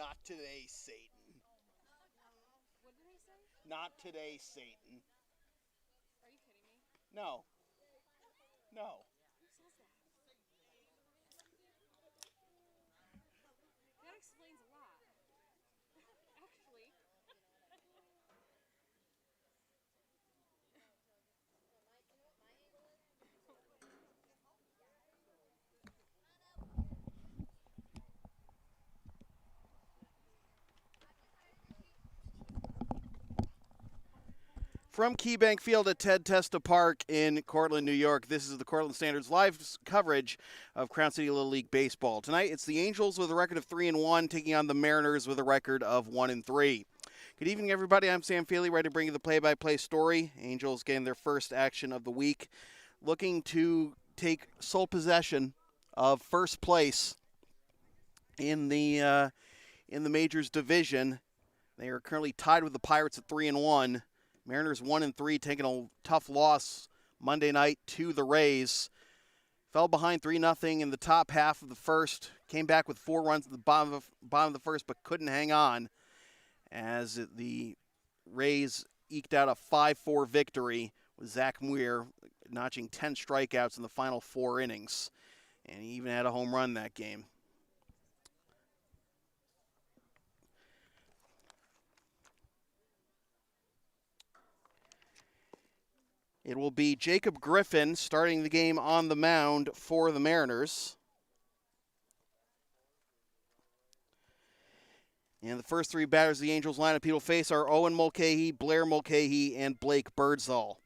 Not today, Satan. What did he say? Not today, Satan. Are you kidding me? No. No. Who says that? That explains a lot. Actually. From KeyBank Field at Ted Testa Park in Cortland, New York, this is the Cortland Standard's live coverage of Crown City Little League Baseball. Tonight, it's the Angels with a record of 3-1, taking on the Mariners with a record of 1-3. Good evening, everybody. I'm Sam Feely, ready to bring you the play-by-play story. Angels getting their first action of the week, looking to take sole possession of first place in the Majors division. They are currently tied with the Pirates at 3-1. Mariners 1-3, taking a tough loss Monday night to the Rays. Fell behind 3-0 in the top half of the first. Came back with 4 runs at the bottom of the first, but couldn't hang on as the Rays eked out a 5-4 victory with Zach Muir notching 10 strikeouts in the final 4 innings. And he even had a home run that game. It will be Jacob Griffin starting the game on the mound for the Mariners. And the first 3 batters the Angels lineup he will face are Owen Mulcahy, Blair Mulcahy, and Blake Birdsall.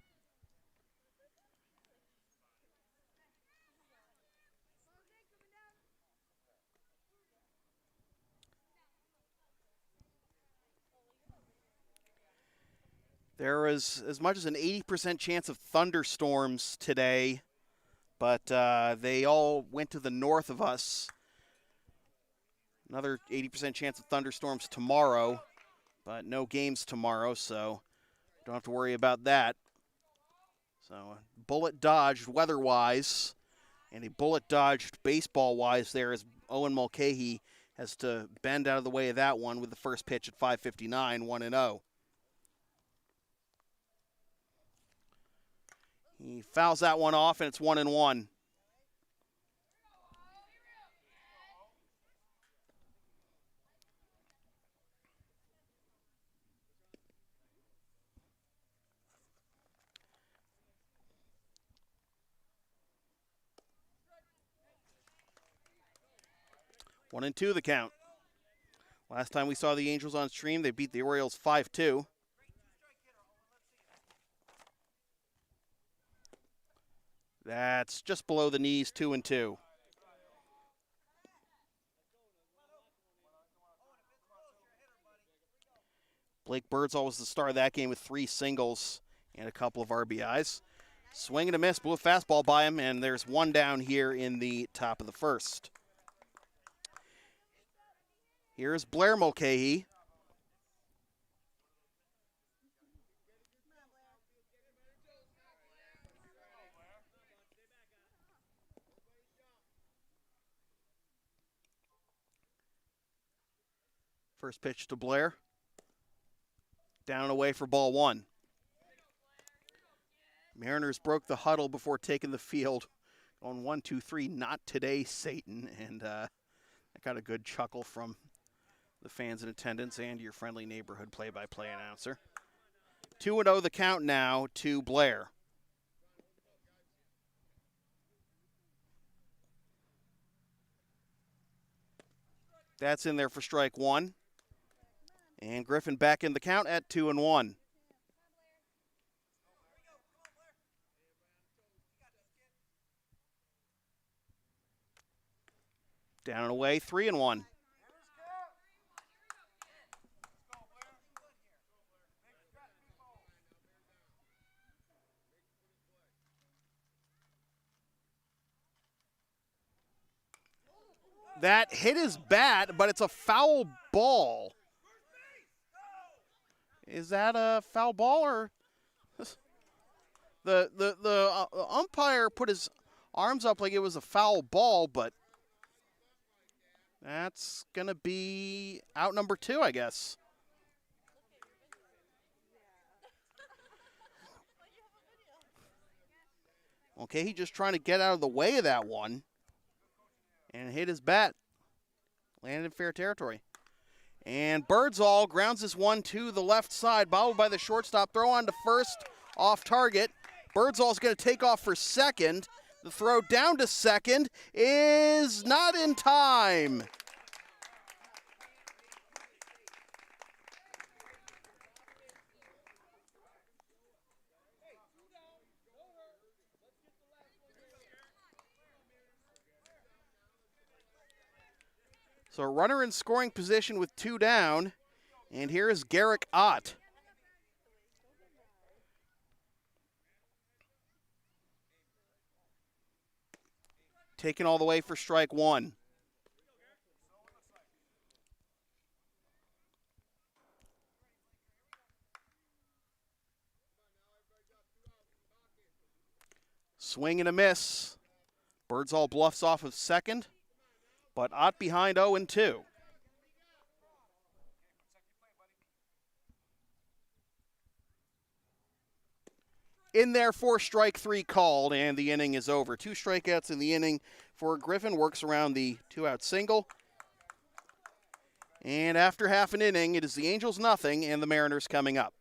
There is as much as an 80% chance of thunderstorms today, but they all went to the north of us. Another 80% chance of thunderstorms tomorrow, but no games tomorrow, so don't have to worry about that. So bullet dodged weather-wise, and a bullet dodged baseball-wise there as Owen Mulcahy has to bend out of the way of that one with the first pitch at 5:59, 1-0. He fouls that one off, and it's 1-1. One and two the count. Last time we saw the Angels on stream, they beat the Orioles 5-2. That's just below the knees, 2-2. Blake Birdsall was the star of that game with 3 singles and a couple of RBIs. Swing and a miss, blew a fastball by him, and there's one down here in the top of the first. Here's Blair Mulcahy. First pitch to Blair. Down and away for ball 1. Mariners broke the huddle before taking the field. Going 1-2-3, not today, Satan. And I got a good chuckle from the fans in attendance and your friendly neighborhood play-by-play announcer. 2-0 the count now to Blair. That's in there for strike 1. And Griffin back in the count at 2-1. Down and away, 3-1. That hit his bat, but it's a foul ball. Is that a foul ball or the umpire put his arms up like it was a foul ball, but That's going to be out number 2, I guess. Okay, he's just trying to get out of the way of that one. And hit his bat. Landed in fair territory. And Birdsall grounds this one to the left side, bobbled by the shortstop. Throw on to first, off target. Birdsall's going to take off for second. The throw down to second is not in time. So a runner in scoring position with 2 down. And here is Garrick Ott. Taken all the way for strike 1. Swing and a miss. Birdsall bluffs off of second, but Ott behind 0-2. In there for strike 3 called, and the inning is over. 2 strikeouts in the inning for Griffin. Works around the 2-out single. And after half an inning, it is the Angels nothing and the Mariners coming up.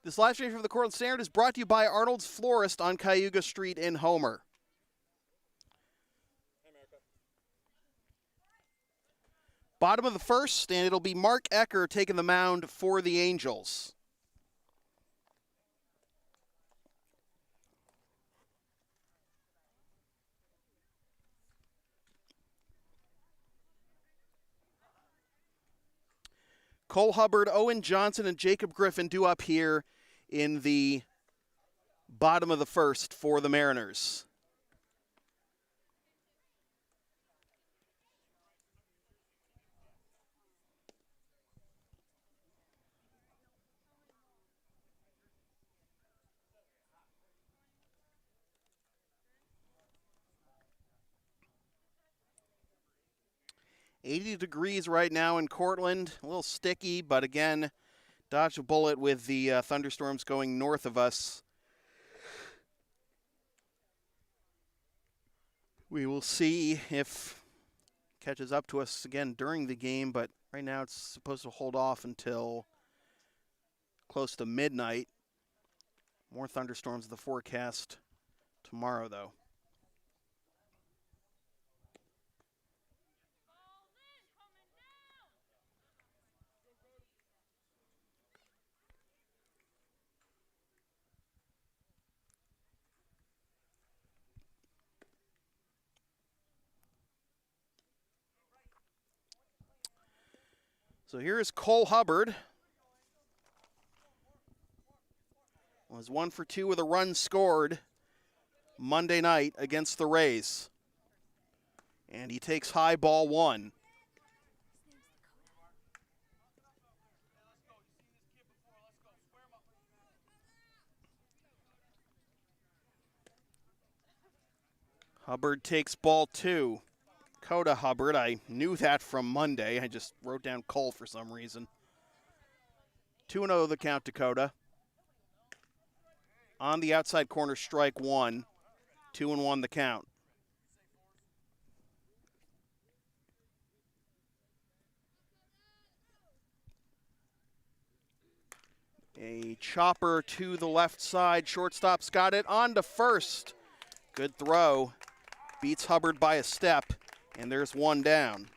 This live stream from the Cortland Standard is brought to you by Arnold's Florist on Cayuga Street in Homer. Bottom of the first, and it'll be Mark Ecker taking the mound for the Angels. Cole Hubbard, Owen Johnson, and Jacob Griffin due up here in the bottom of the first for the Mariners. $80 right now in Cortland. A little sticky, but again, dodged a bullet with the thunderstorms going north of us. We will see if it catches up to us again during the game, but right now it's supposed to hold off until close to midnight. More thunderstorms in the forecast tomorrow, though. So here is Cole Hubbard. Was 1 for 2 with a run scored Monday night against the Rays. And he takes high ball 1. Hubbard takes ball 2. Kota Hubbard, I knew that from Monday. I just wrote down Cole for some reason. 2-0 the count to Kota. On the outside corner, strike 1. 2-1 the count. A chopper to the left side. Shortstop's got it on to first. Good throw. Beats Hubbard by a step, and there's one down.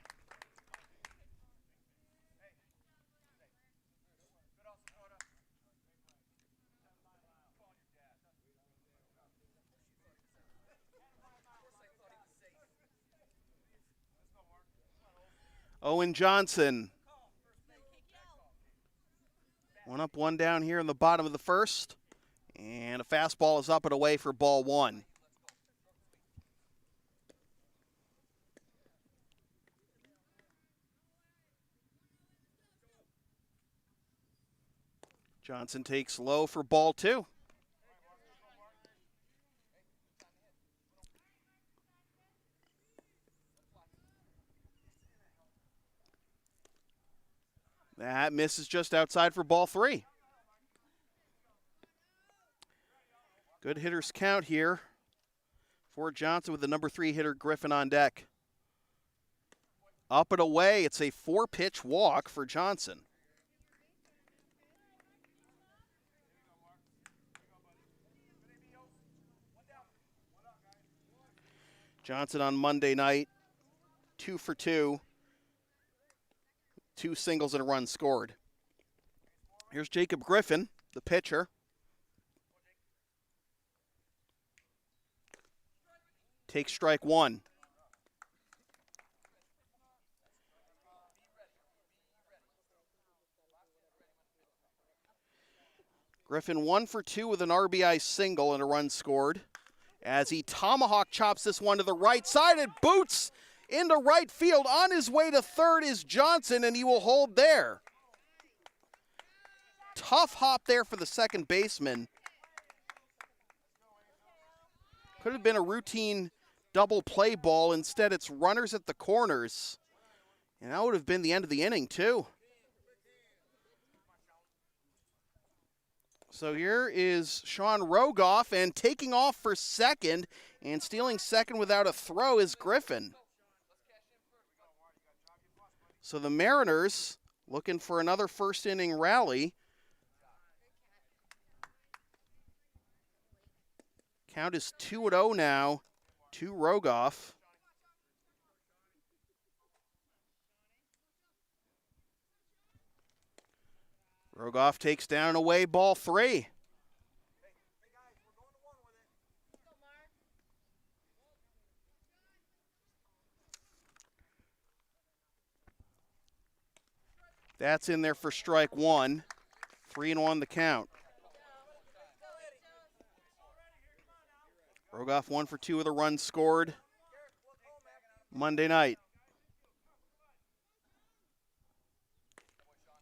Owen Johnson. One up, one down here in the bottom of the first. And a fastball is up and away for ball 1. Johnson takes low for ball 2. That misses just outside for ball 3. Good hitters count here for Johnson with the number 3 hitter Griffin on deck. Up and away, it's a 4-pitch walk for Johnson. Johnson on Monday night, 2 for 2. 2 singles and a run scored. Here's Jacob Griffin, the pitcher. Takes strike 1. Griffin 1 for 2 with an RBI single and a run scored. As he tomahawk chops this one to the right side, it boots into right field. On his way to third is Johnson, and he will hold there. Tough hop there for the second baseman. Could have been a routine double play ball. Instead, it's runners at the corners. And that would have been the end of the inning, too. So here is Sean Rogoff, and taking off for second and stealing second without a throw is Griffin. So the Mariners looking for another first inning rally. Count is 2-0 now to Rogoff. Rogoff takes down and away ball 3. That's in there for strike 1. 3-1 the count. Rogoff 1 for 2 with a run scored Monday night.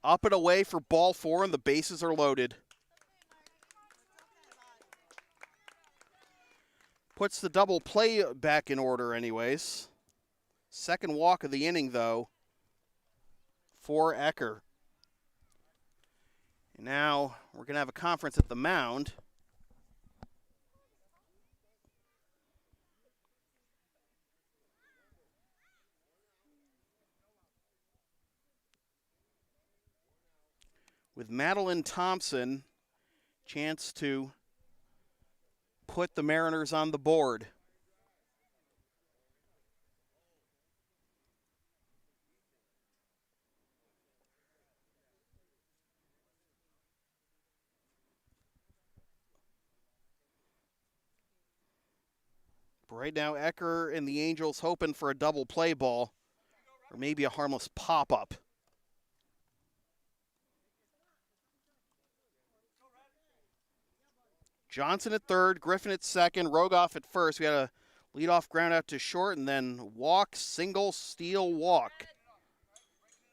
Up and away for ball 4, and the bases are loaded. Puts the double play back in order anyways. Second walk of the inning, though, for Ecker. And now we're going to have a conference at the mound. With Madeleine Thompson, chance to put the Mariners on the board. Right now, Ecker and the Angels hoping for a double play ball or maybe a harmless pop-up. Johnson at third, Griffin at second, Rogoff at first. We got a leadoff ground out to short and then walk, single, steal, walk.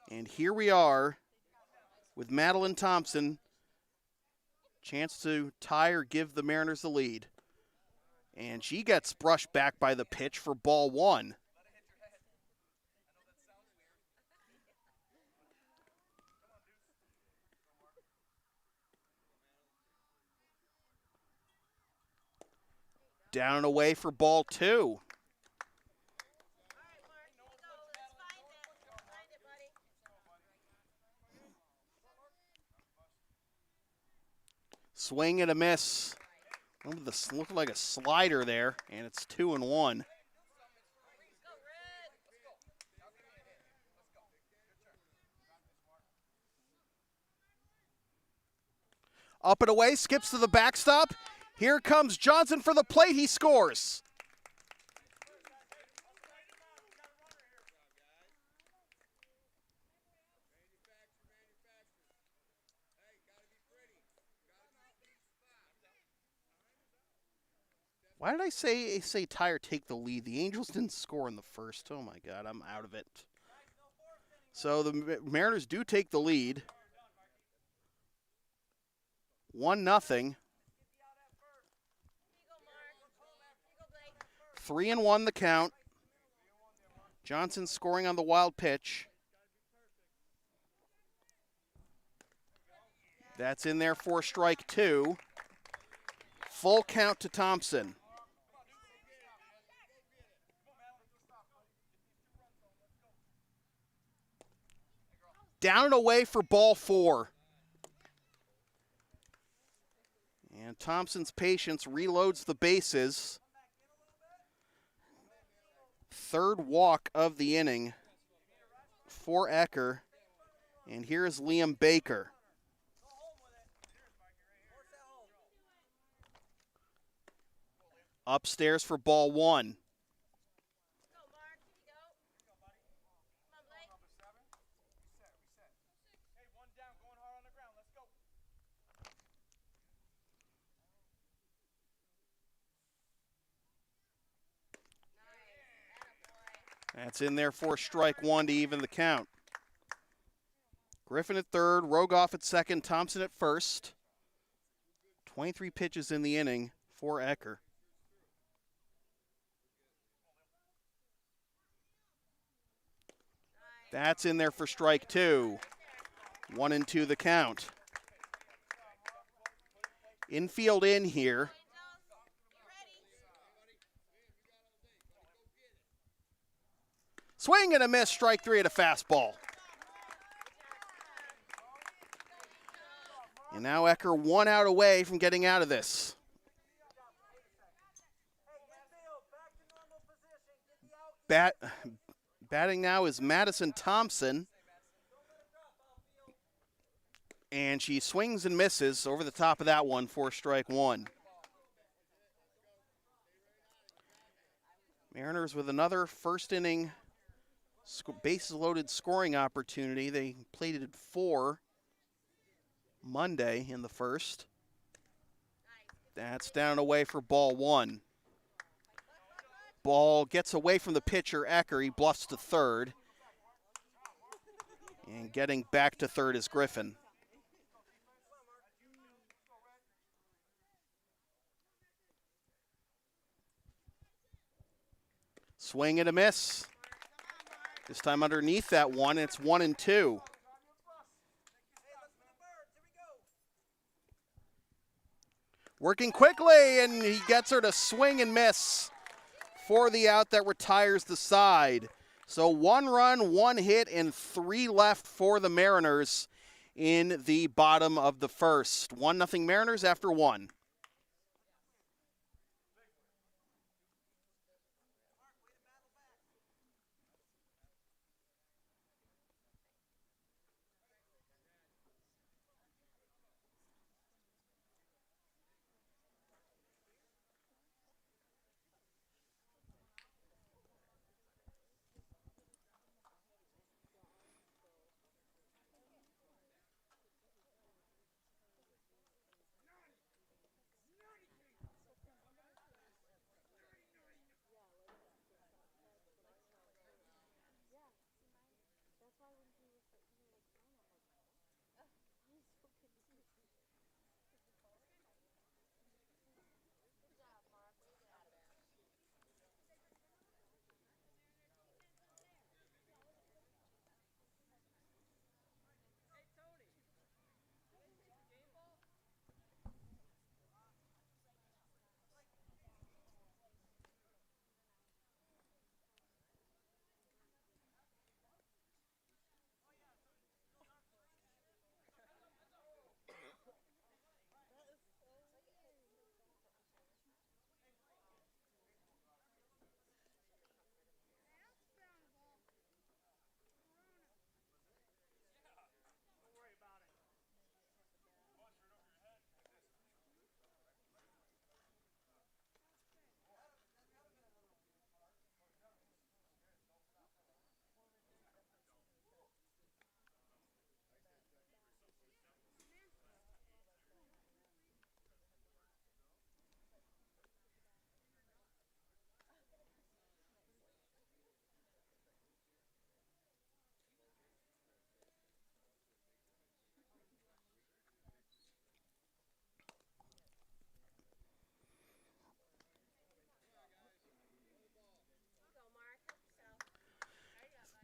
And here we are with Madeleine Thompson. Chance to tie or give the Mariners the lead. And she gets brushed back by the pitch for ball one. Down and away for ball two. Swing and a miss. Looked like a slider there, and it's 2-1. Up and away, skips to the backstop. Here comes Johnson for the plate. He scores. Why did I say Tire take the lead? The Angels didn't score in the first. Oh, my God, I'm out of it. So the Mariners do take the lead. 1-0. 3-1 the count. Johnson scoring on the wild pitch. That's in there for strike two. Full count to Thompson. Down and away for ball four. And Thompson's patience reloads the bases. Third walk of the inning for Ecker. And here's Liam Baker. Upstairs for ball one. That's in there for strike one to even the count. Griffin at third, Rogoff at second, Thompson at first. 23 pitches in the inning for Ecker. That's in there for strike two. 1-2 the count. Infield in here. Swing and a miss, strike three at a fastball. And now Ecker 1 out away from getting out of this. Batting now is Madeleine Thompson. And she swings and misses over the top of that one for strike one. Mariners with another first inning bases loaded scoring opportunity. They plated 4 Monday in the first. That's down and away for ball one. Ball gets away from the pitcher, Ecker. He bluffs to third. And getting back to third is Griffin. Swing and a miss. This time underneath that one, it's 1-2. Working quickly, and he gets her to swing and miss for the out that retires the side. So 1 run, 1 hit, and 3 left for the Mariners in the bottom of the first. 1-0 Mariners after 1.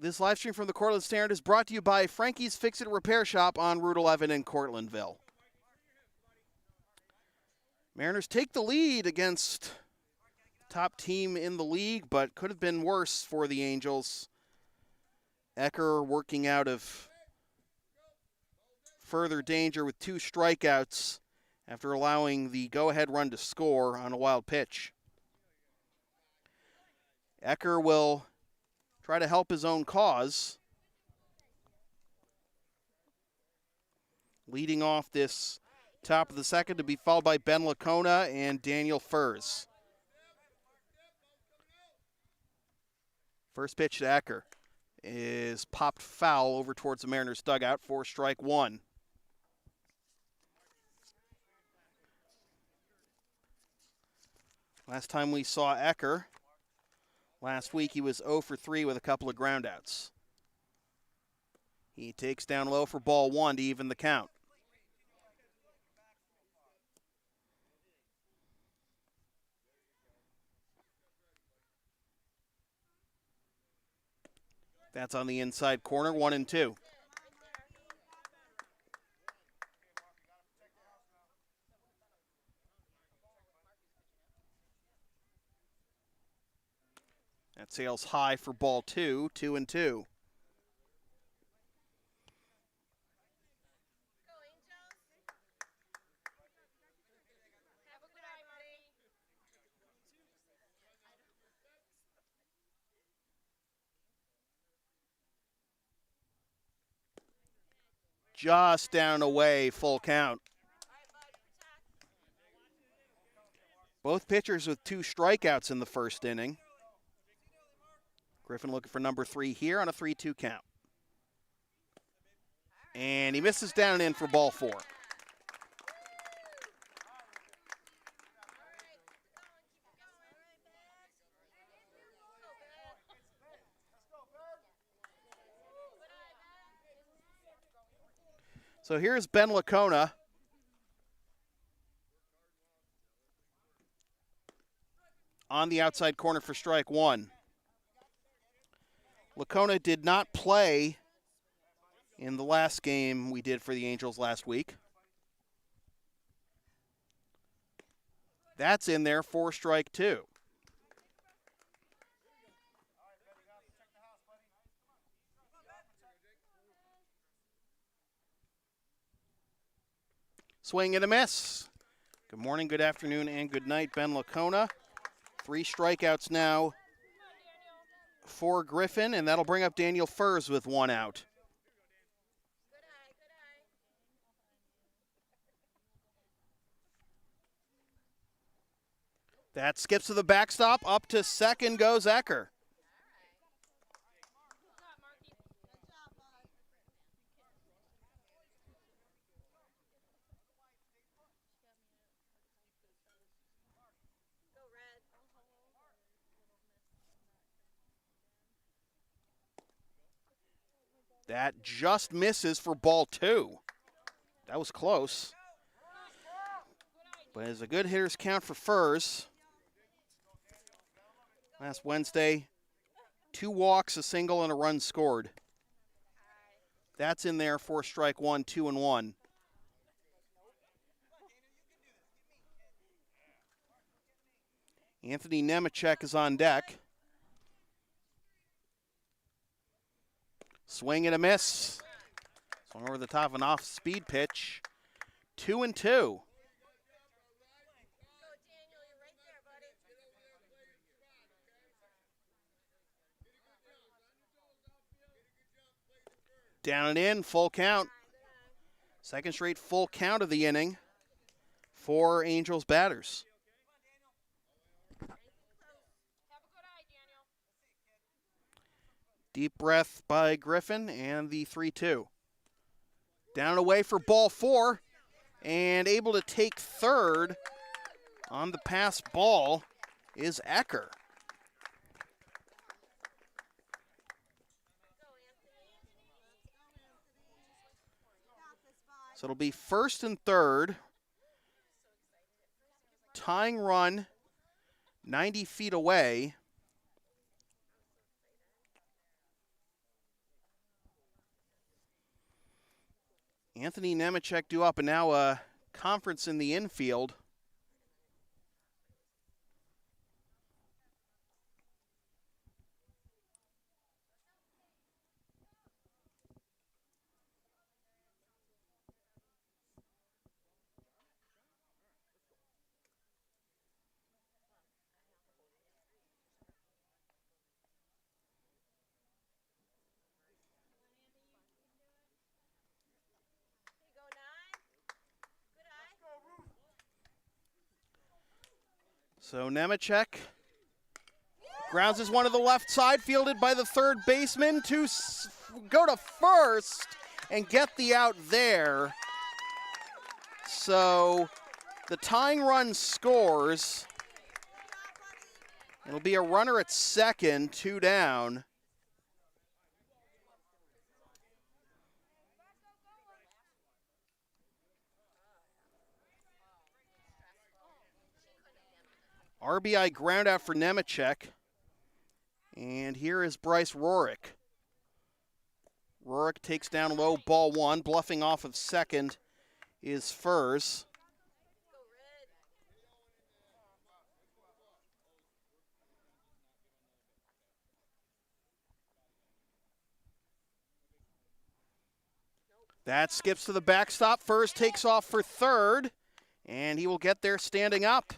This live stream from the Cortland Standard is brought to you by Frankys Fix It Repair Shop on Route 11 in Cortlandville. Mariners take the lead against top team in the league, but could have been worse for the Angels. Ecker working out of further danger with 2 strikeouts after allowing the go-ahead run to score on a wild pitch. Ecker will try to help his own cause. Leading off this top of the second to be followed by Ben Lacona and Daniel Furs. First pitch to Ecker is popped foul over towards the Mariners dugout for strike 1. Last time we saw Ecker, last week he was 0 for 3 with a couple of groundouts. He takes down low for ball 1 to even the count. That's on the inside corner, 1-2. That sails high for ball 2, 2-2. Just down away, full count. Both pitchers with 2 strikeouts in the first inning. Griffin looking for number 3 here on a 3-2 count. And he misses down and in for ball 4. So here's Ben Lacona. On the outside corner for strike 1. Lacona did not play in the last game we did for the Angels last week. That's in there for strike 2. Swing and a miss. Good morning, good afternoon, and good night, Ben Lacona. 3 strikeouts now for Griffin, and that'll bring up Daniel Furs with 1 out. That skips to the backstop. Up to second goes Ecker. That just misses for ball 2. That was close. But it's a good hitter's count for Furs. Last Wednesday, 2 walks, a single, and a run scored. That's in there for strike 1, 2-1. Anthony Nemechek is on deck. Swing and a miss. Swung over the top of an off-speed pitch. 2-2. Down and in, full count. Second straight full count of the inning for Angels batters. Deep breath by Griffin and the 3-2. Down away for ball 4 and able to take third on the pass ball is Ecker. So it'll be first and third. Tying run 90 feet away. Anthony Nemechek due up, and now a conference in the infield. So Nemechek grounds his one to the left side, fielded by the third baseman to go to first and get the out there. So the tying run scores. It'll be a runner at second, 2 down. RBI ground out for Nemechek. And here is Bryce Rorick. Rorick takes down low, ball 1. Bluffing off of second is Furs. That skips to the backstop. Furs takes off for third, and he will get there standing up.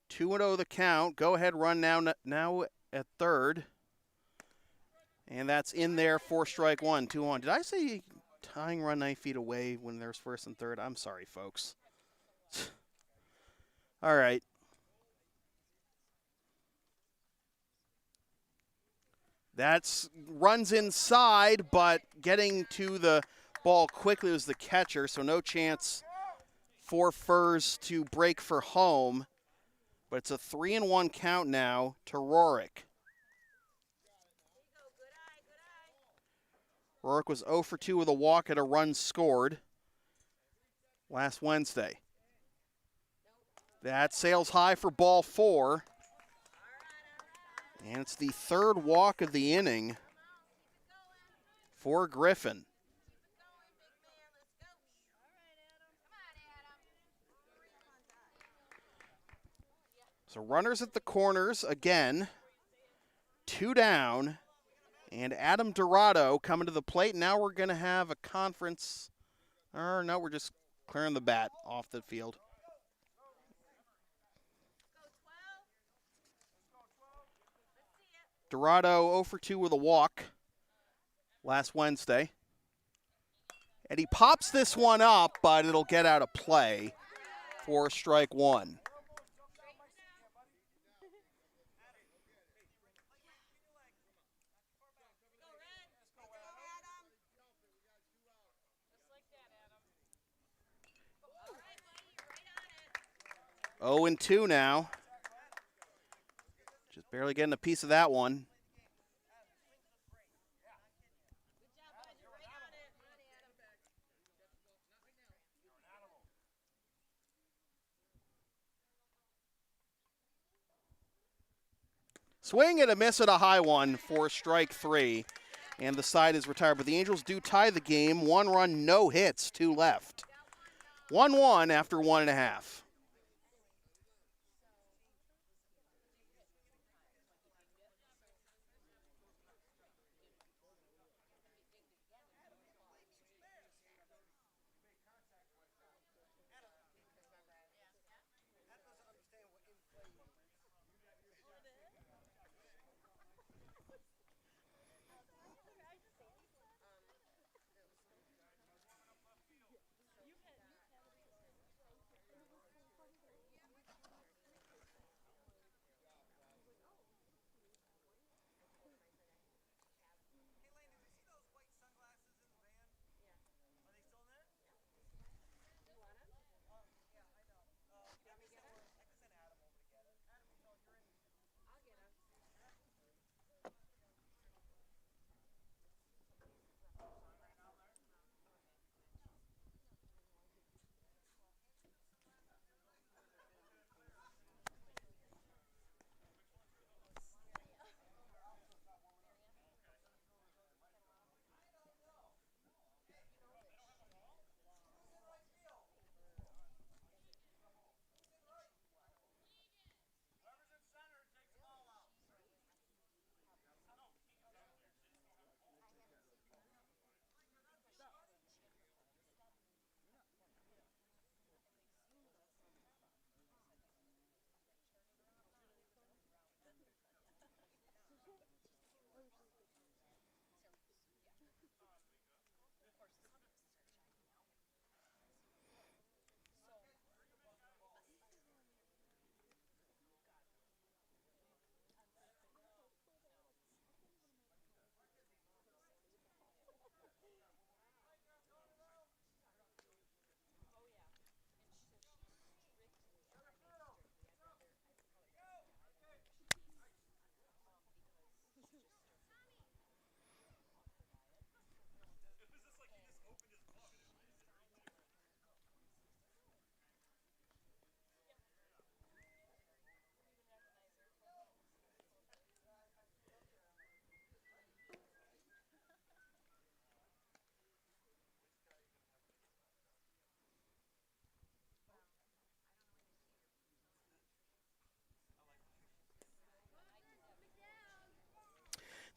Two and 0 the count. Go ahead run now at third. And that's in there for strike 1, 2-1. Did I say tying run 9 feet away when there's first and third? I'm sorry, folks. All right. That's runs inside, but getting to the ball quickly was the catcher, so no chance for Furs to break for home. But it's a 3-1 count now to Rorick. Rorick was 0 for 2 with a walk and a run scored last Wednesday. That sails high for ball 4. And it's the third walk of the inning for Griffin. So runners at the corners again, 2 down, and Adam Dorado coming to the plate. Now we're going to have a conference. Or no, we're just clearing the bat off the field. Dorado 0 for 2 with a walk last Wednesday. And he pops this one up, but it'll get out of play for strike 1. Oh and 2 now. Just barely getting a piece of that one. Swing and a miss at a high one for strike 3. And the side is retired. But the Angels do tie the game. 1 run, no hits, 2 left. 1-1 after 1.5.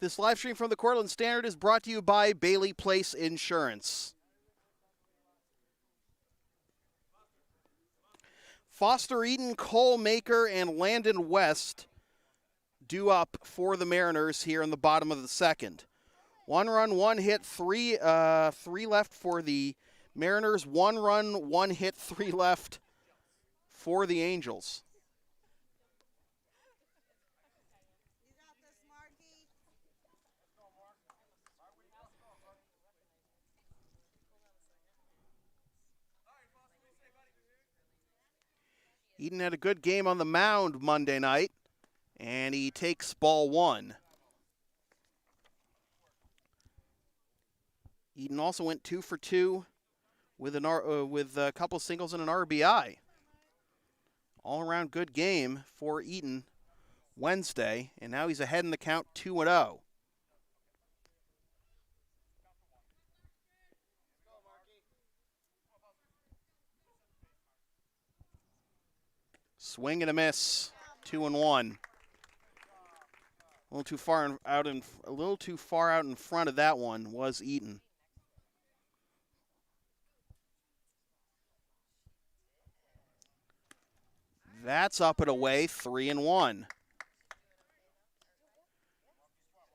This live stream from the Cortland Standard is brought to you by Bailey Place Insurance. Foster Eaton, Cole Maker, and Landon West due up for the Mariners here in the bottom of the second. 1 run, 1 hit, 3 left for the Mariners. 1 run, 1 hit, 3 left for the Angels. Eaton had a good game on the mound Monday night, and he takes ball 1. Eaton also went 2 for 2 with a couple singles and an RBI. All-around good game for Eaton Wednesday, and now he's ahead in the count 2-0. Swing and a miss, 2-1. A little too far out in front of that one was Eaton. That's up and away, 3-1.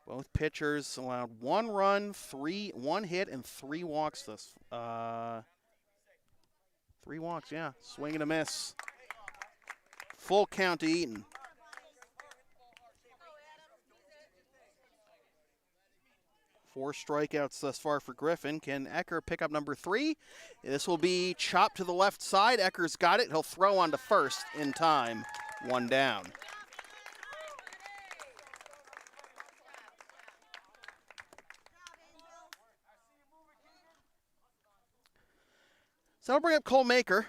Both pitchers allowed 1 run, 1 hit, and 3 walks. 3 walks, yeah. Swing and a miss. Full count to Eaton. Four strikeouts thus far for Griffin. Can Ecker pick up number 3? This will be chopped to the left side. Ecker's got it. He'll throw on to first in time. 1 down. So I'll bring up Cole Maker.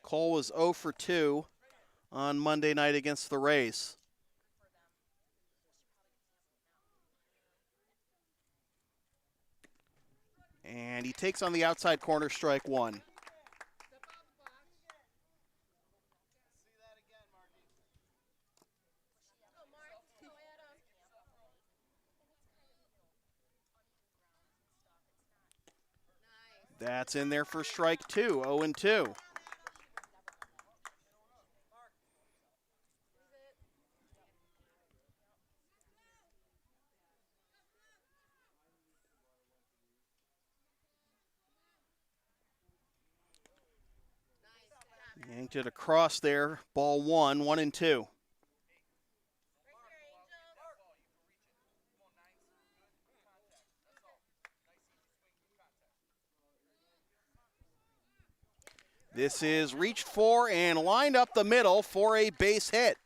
Cole was 0 for 2 on Monday night against the Rays. And he takes on the outside corner, strike 1. That's in there for strike 2, 0-2. Yanked it across there. Ball 1, 1-2. This is reached for and lined up the middle for a base hit.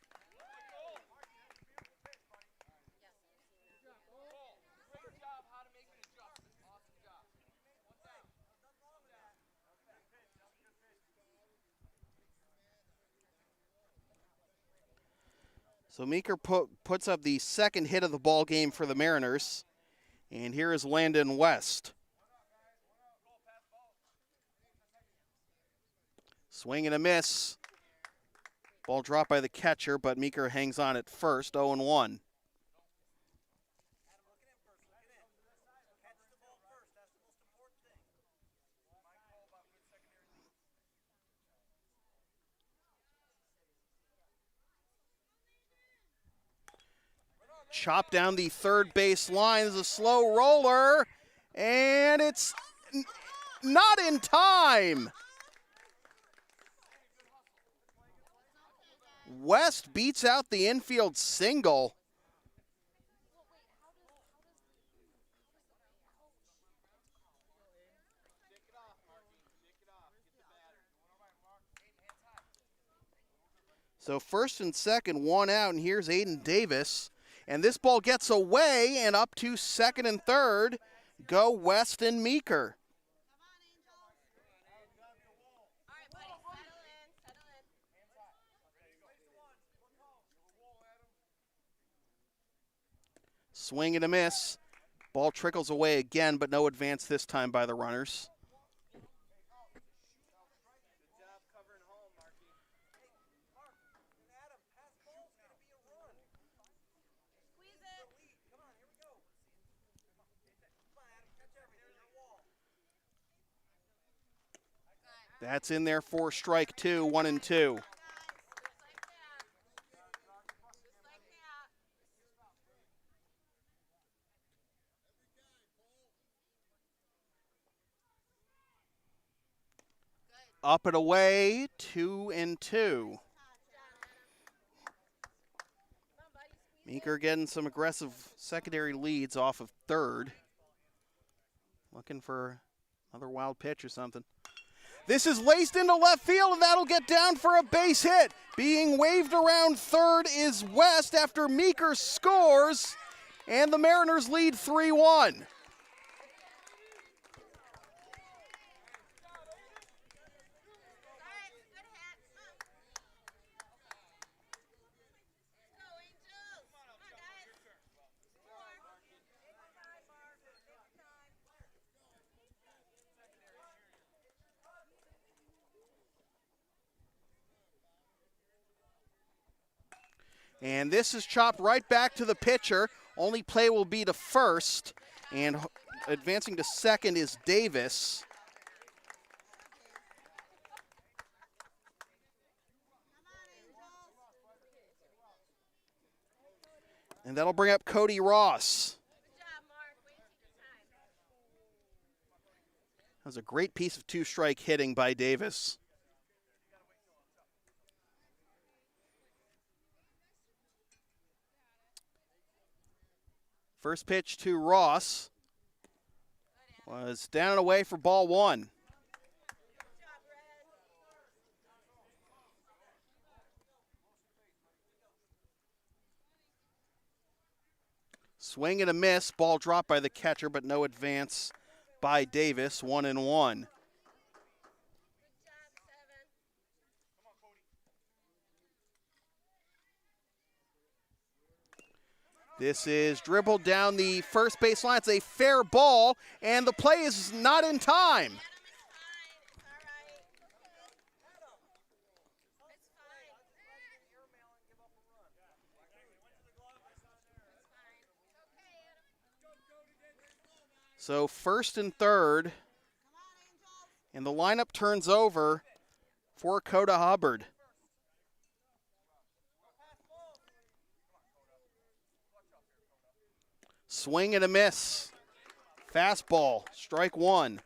So Meeker puts up the second hit of the ball game for the Mariners. And here is Landon West. Swing and a miss. Ball dropped by the catcher, but Meeker hangs on at first, 0-1. Chop down the third base line. There's a slow roller, and it's not in time. West beats out the infield single. So first and second, 1 out, and here's Aiden Davis. And this ball gets away, and up to second and third go West and Meeker. Swing and a miss. Ball trickles away again, but no advance this time by the runners. That's in there for strike two, 1-2. Up and away, 2-2. Meeker getting some aggressive secondary leads off of third. Looking for another wild pitch or something. This is laced into left field, and that'll get down for a base hit. Being waved around third is West after Meeker scores, and the Mariners lead 3-1. And this is chopped right back to the pitcher. Only play will be to first. And advancing to second is Davis. And that'll bring up Cody Ross. That was a great piece of two-strike hitting by Davis. First pitch to Ross was down and away for ball one. Swing and a miss, ball dropped by the catcher, but no advance by Davis, 1-1. This is dribbled down the first base line. It's a fair ball, and the play is not in time. So first and third, and the lineup turns over for Kota Hubbard. Swing and a miss. Fastball, strike one.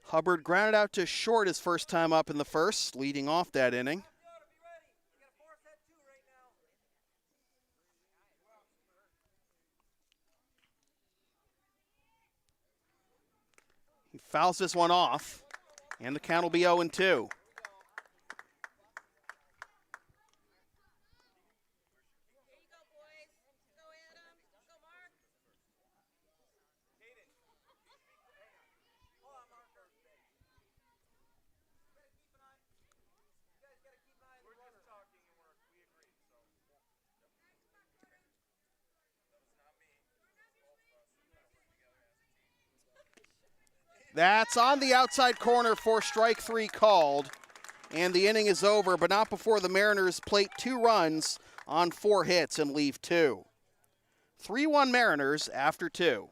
Hubbard grounded out to short his first time up in the first, leading off that inning. He fouls this one off, and the count will be 0-2. That's on the outside corner for strike three called, and the inning is over, but not before the Mariners plate 2 runs on 4 hits and leave 2. 3-1 Mariners after 2.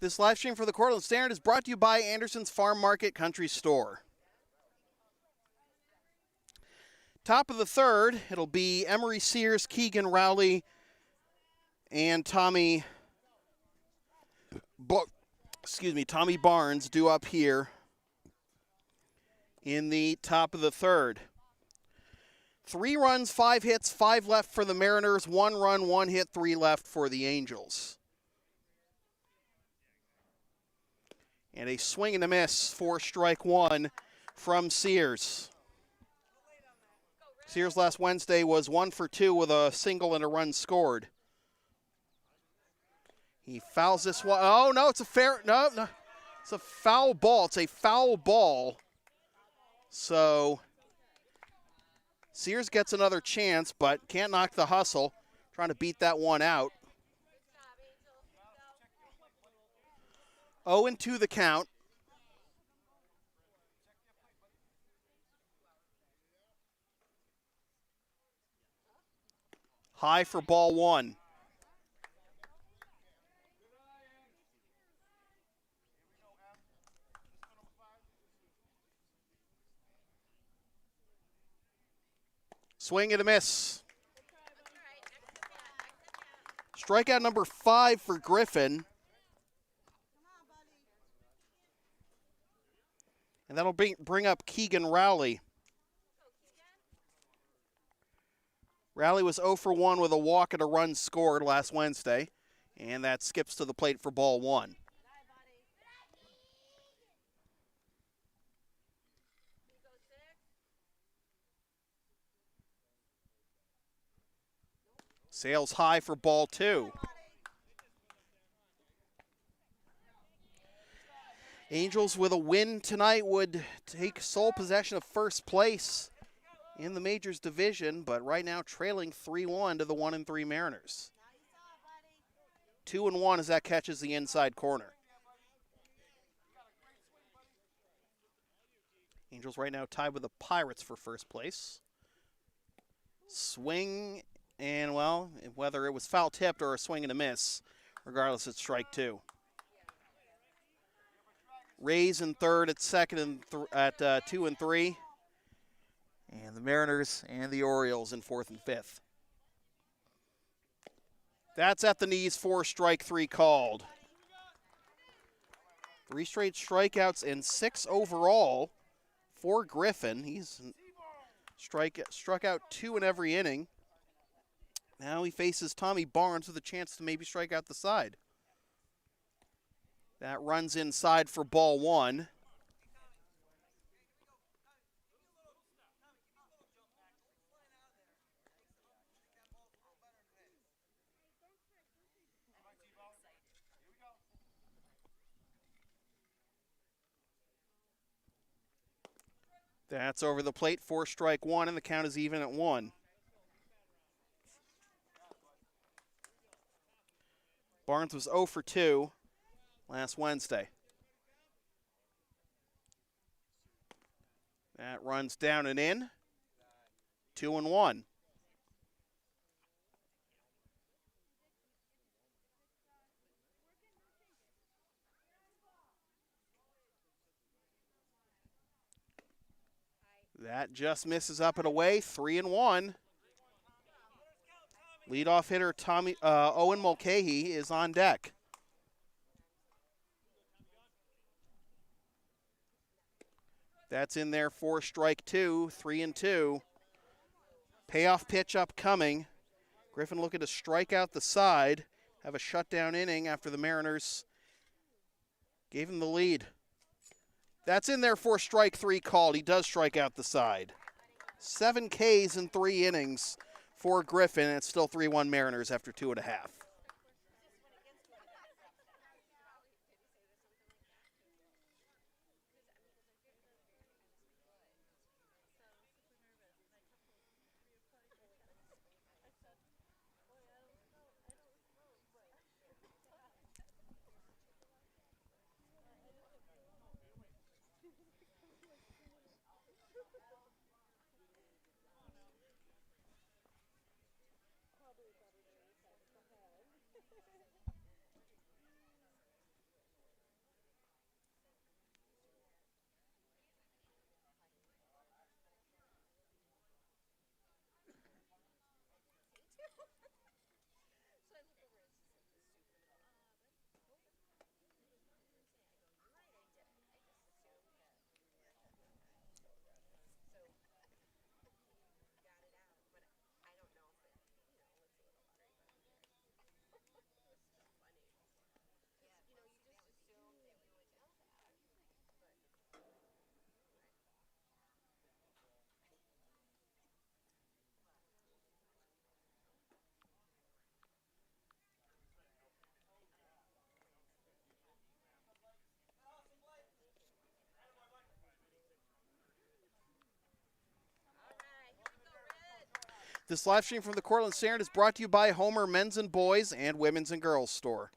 This live stream for the Cortland Standard is brought to you by Anderson's Farm Market Country Store. Top of the third, it'll be Emery Sears, Keegan Rowley, and Tommy Barnes due up here in the top of the third. 3 runs, 5 hits, 5 left for the Mariners, 1 run, 1 hit, 3 left for the Angels. And a swing and a miss for strike 1 from Sears. Sears last Wednesday was 1 for 2 with a single and a run scored. He fouls this one. Oh, no, it's a fair, no. It's a foul ball. It's a foul ball. So Sears gets another chance, but can't knock the hustle. Trying to beat that one out. 0-2 the count. High for ball 1. Swing and a miss. Strikeout number 5 for Griffin. And that'll bring up Keegan Rowley. Rowley was 0 for 1 with a walk and a run scored last Wednesday. And that skips to the plate for ball 1. Sails high for ball 2. Angels with a win tonight would take sole possession of first place in the Majors division, but right now trailing 3-1 to the 1-3 Mariners. 2-1 as that catches the inside corner. Angels right now tied with the Pirates for first place. Swing, and well, whether it was foul tipped or a swing and a miss, regardless, it's strike 2. Rays in third at second and at 2 and 3. And the Mariners and the Orioles in 4th and 5th. That's at the knees for strike 3 called. 3 straight strikeouts and 6 overall for Griffin. He's struck out 2 in every inning. Now he faces Tommy Barnes with a chance to maybe strike out the side. That runs inside for ball 1. That's over the plate for strike 1, and the count is even at 1. Barnes was 0 for 2 last Wednesday. That runs down and in. 2-1. That just misses up and away. 3-1. Leadoff hitter Owen Mulcahy is on deck. That's in there for strike 2, 3-2. Payoff pitch upcoming. Griffin looking to strike out the side, have a shutdown inning after the Mariners gave him the lead. That's in there for strike 3 called. He does strike out the side. 7 Ks in 3 innings for Griffin, and it's still 3-1 Mariners after 2.5. This live stream from the Cortland Standard is brought to you by Homer Men's and Boys and Women's and Girls Store.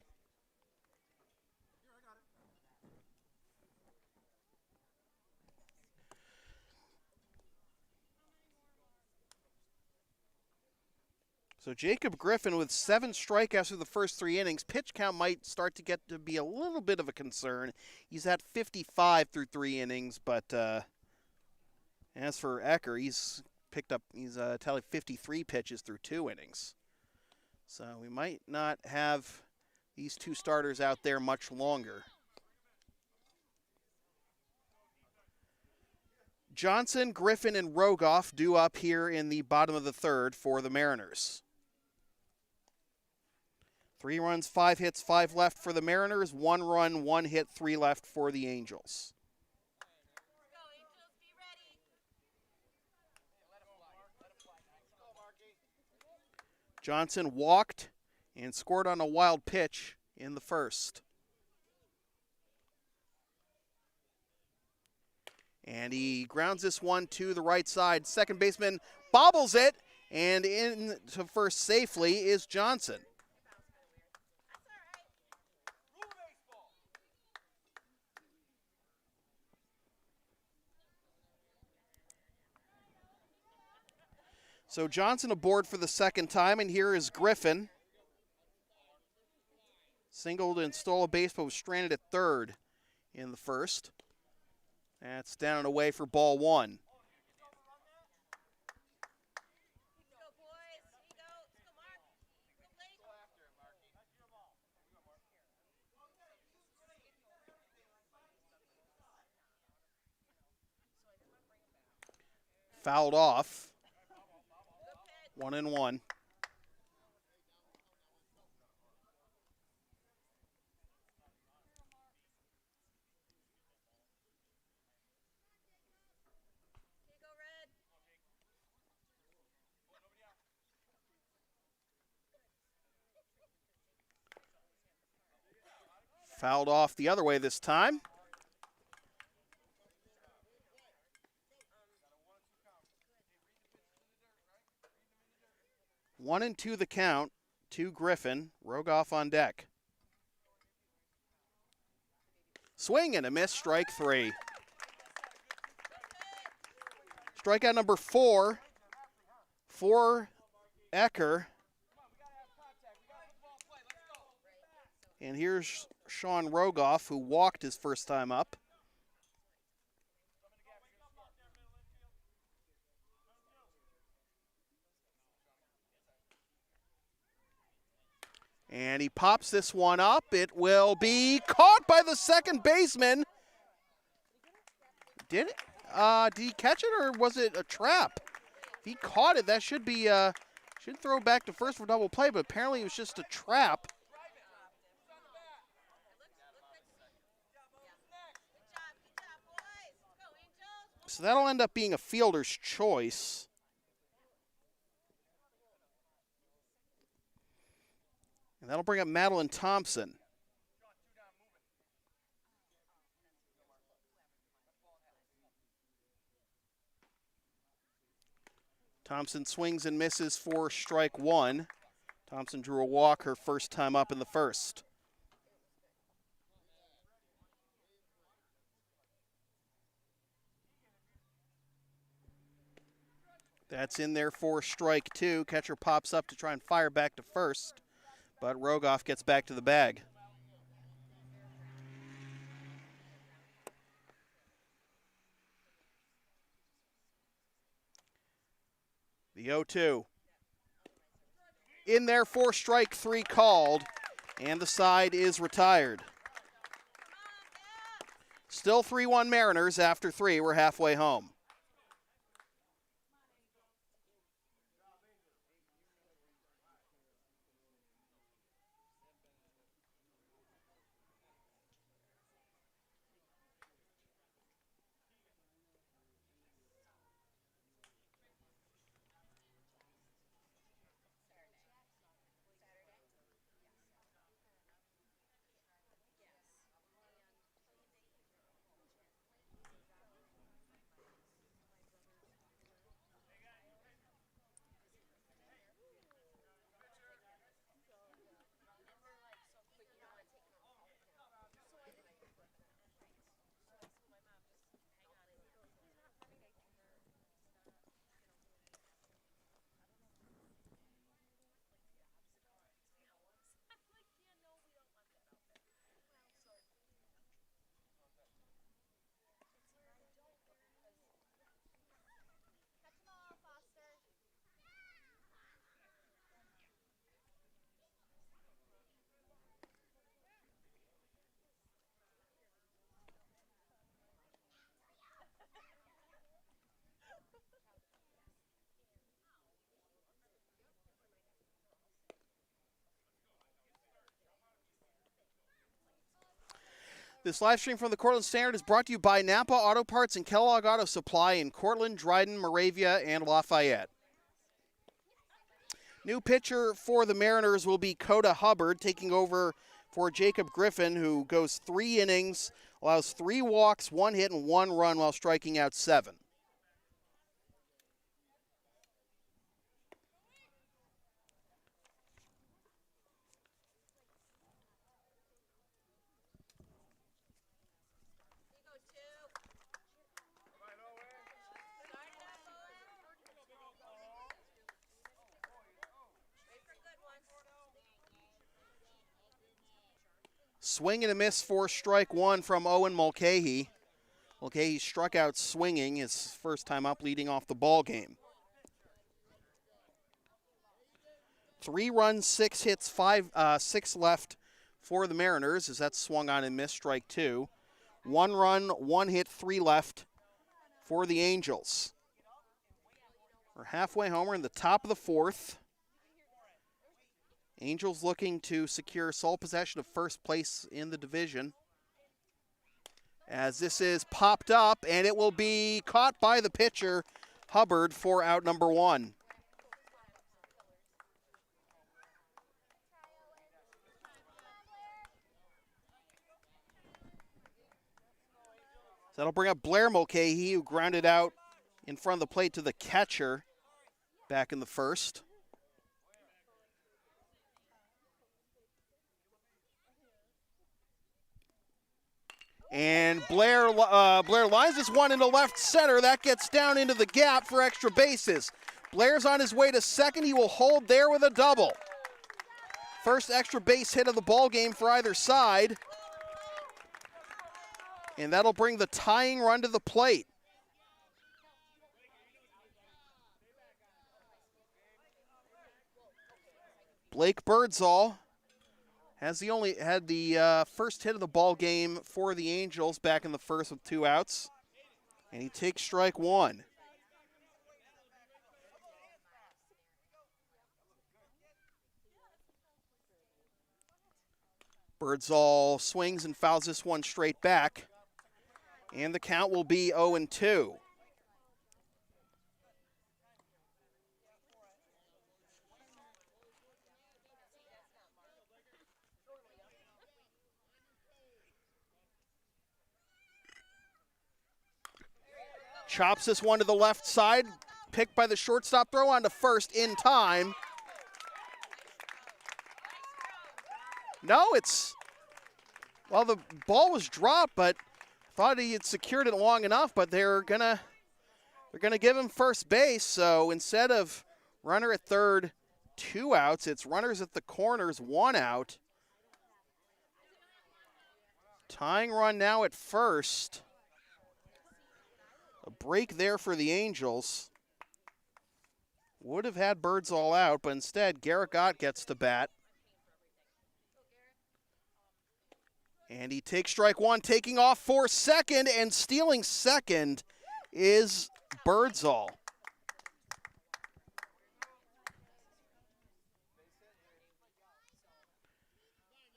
So Jacob Griffin with 7 strikeouts through the first 3 innings. Pitch count might start to get to be a little bit of a concern. He's at 55 through 3 innings, but as for Ecker, he's tallied 53 pitches through 2 innings. So we might not have these 2 starters out there much longer. Johnson, Griffin, and Rogoff due up here in the bottom of the 3rd for the Mariners. 3 runs, 5 hits, 5 left for the Mariners. 1 run, 1 hit, 3 left for the Angels. Johnson walked and scored on a wild pitch in the first. And he grounds this one to the right side. Second baseman bobbles it, and in to first safely is Johnson. So Johnson aboard for the second time, and here is Griffin. Singled and stole a base, but was stranded at third in the first. That's down and away for ball 1. Fouled off. 1-1. Fouled off the other way this time. One and 2 the count to Griffin. Rogoff on deck. Swing and a miss, strike 3. Strikeout number 4 for Ecker. And here's Sean Rogoff, who walked his first time up. And he pops this one up. It will be caught by the second baseman. Did he catch it, or was it a trap? If he caught it, that should be should throw back to first for double play, but apparently it was just a trap. So that'll end up being a fielder's choice. And that'll bring up Madeleine Thompson. Thompson swings and misses for strike 1. Thompson drew a walk her first time up in the first. That's in there for strike 2. Catcher pops up to try and fire back to first, but Rogoff gets back to the bag. The 0-2. In there for strike 3 called, and the side is retired. Still 3-1 Mariners after 3. We're halfway home. This live stream from the Cortland Standard is brought to you by Napa Auto Parts and Kellogg Auto Supply in Cortland, Dryden, Moravia, and Lafayette. New pitcher for the Mariners will be Kota Hubbard, taking over for Jacob Griffin, who goes 3 innings, allows 3 walks, 1 hit, and 1 run while striking out 7. Swing and a miss for strike 1 from Owen Mulcahy. Mulcahy struck out swinging, his first time up, leading off the ball game. 3 runs, 6 hits, 6 left for the Mariners as that's swung on and missed, strike 2. 1 run, 1 hit, 3 left for the Angels. We're halfway home. We're in the top of the 4th. Angels looking to secure sole possession of first place in the division. As this is popped up, and it will be caught by the pitcher, Hubbard, for out number 1. So that'll bring up Blair Mulcahy, who grounded out in front of the plate to the catcher back in the first. And Blair lines this one into left center. That gets down into the gap for extra bases. Blair's on his way to second. He will hold there with a double. First extra base hit of the ball game for either side. And that'll bring the tying run to the plate. Blake Birdsall had the first hit of the ball game for the Angels back in the first with 2 outs. And he takes strike 1. Birdsall swings and fouls this one straight back. And the count will be 0-2. Chops this one to the left side, picked by the shortstop, throw on to first in time. No, well, the ball was dropped, but thought he had secured it long enough, but they're gonna give him first base. So instead of runner at third, 2 outs, it's runners at the corners, 1 out. Tying run now at first. A break there for the Angels. Would have had Birdsall out, but instead Garrett Gott gets to bat. And he takes strike 1, taking off for second, and stealing second is Birdsall.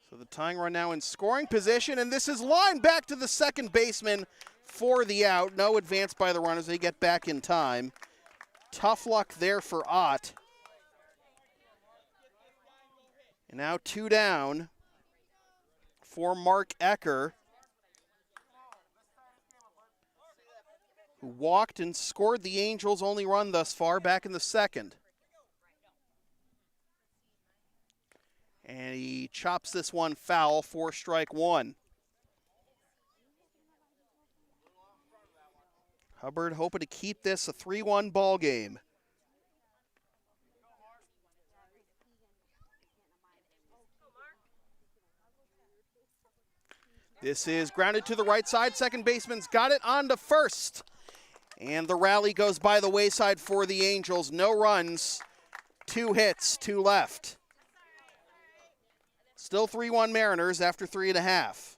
So the tying run now in scoring position, and this is lined back to the second baseman for the out. No advance by the runners. They get back in time. Tough luck there for Ott. And now 2 down for Mark Ecker, who walked and scored the Angels' only run thus far back in the second. And he chops this one foul for strike 1. Hubbard hoping to keep this a 3-1 ball game. This is grounded to the right side. Second baseman's got it on to first. And the rally goes by the wayside for the Angels. No runs, 2 hits, 2 left. Still 3-1 Mariners after 3.5.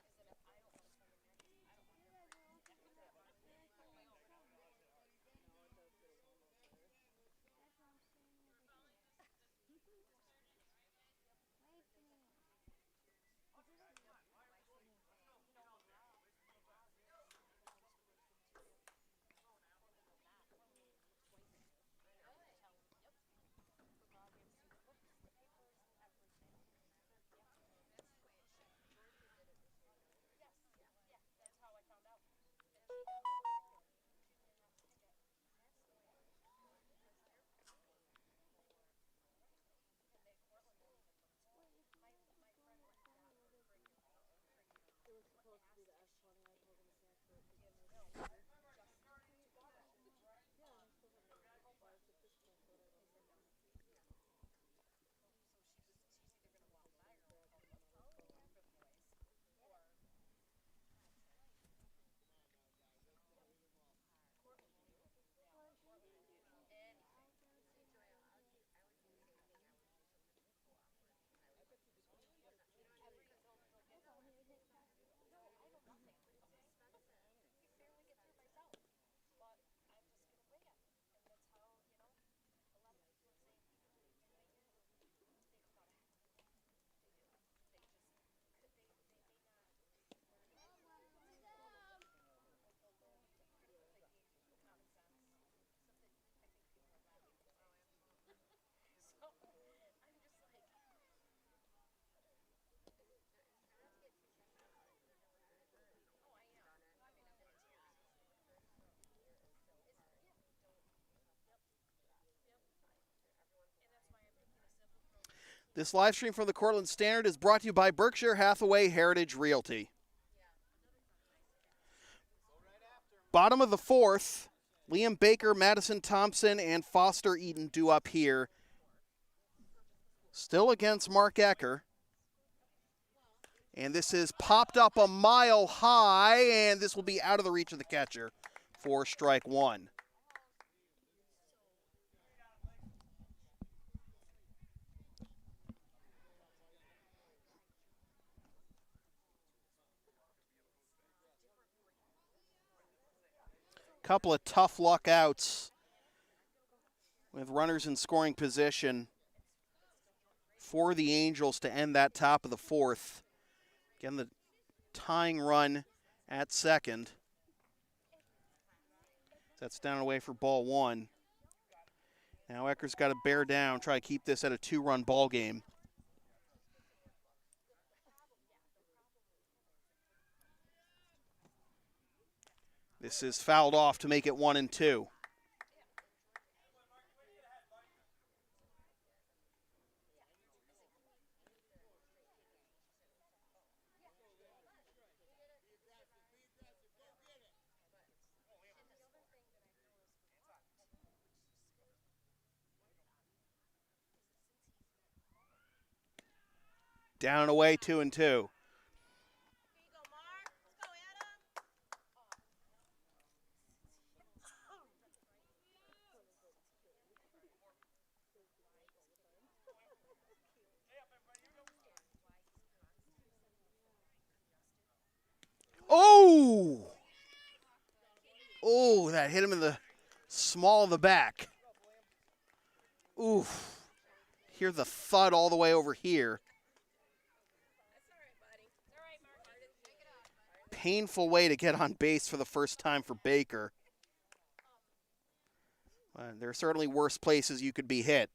This live stream from the Cortland Standard is brought to you by Berkshire Hathaway Heritage Realty. Bottom of the fourth, Liam Baker, Madeleine Thompson, and Foster Eaton due up here. Still against Mark Ecker. And this is popped up a mile high, and this will be out of the reach of the catcher for strike one. Couple of tough luck outs with runners in scoring position for the Angels to end that top of the fourth. Again, the tying run at second. That's down and away for ball one. Now Ecker's got to bear down, try to keep this at a two-run ball game. This is fouled off to make it 1-2. Down and away, 2-2. Oh! Oh, that hit him in the small of the back. Oof. Hear the thud all the way over here. Painful way to get on base for the first time for Baker. There are certainly worse places you could be hit.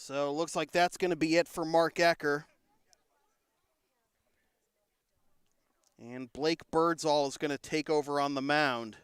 So looks like that's going to be it for Mark Ecker. And Blake Birdsall is going to take over on the mound.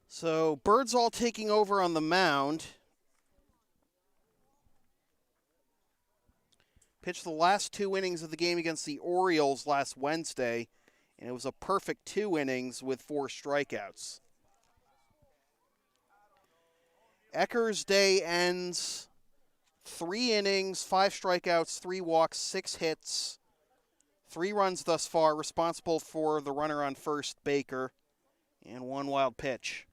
So Birdsall taking over on the mound. Pitched the last two innings of the game against the Orioles last Wednesday, and it was a perfect 2 innings with 4 strikeouts. Ecker's day ends 3 innings, 5 strikeouts, 3 walks, 6 hits, 3 runs thus far, responsible for the runner on first, Baker, and 1 wild pitch.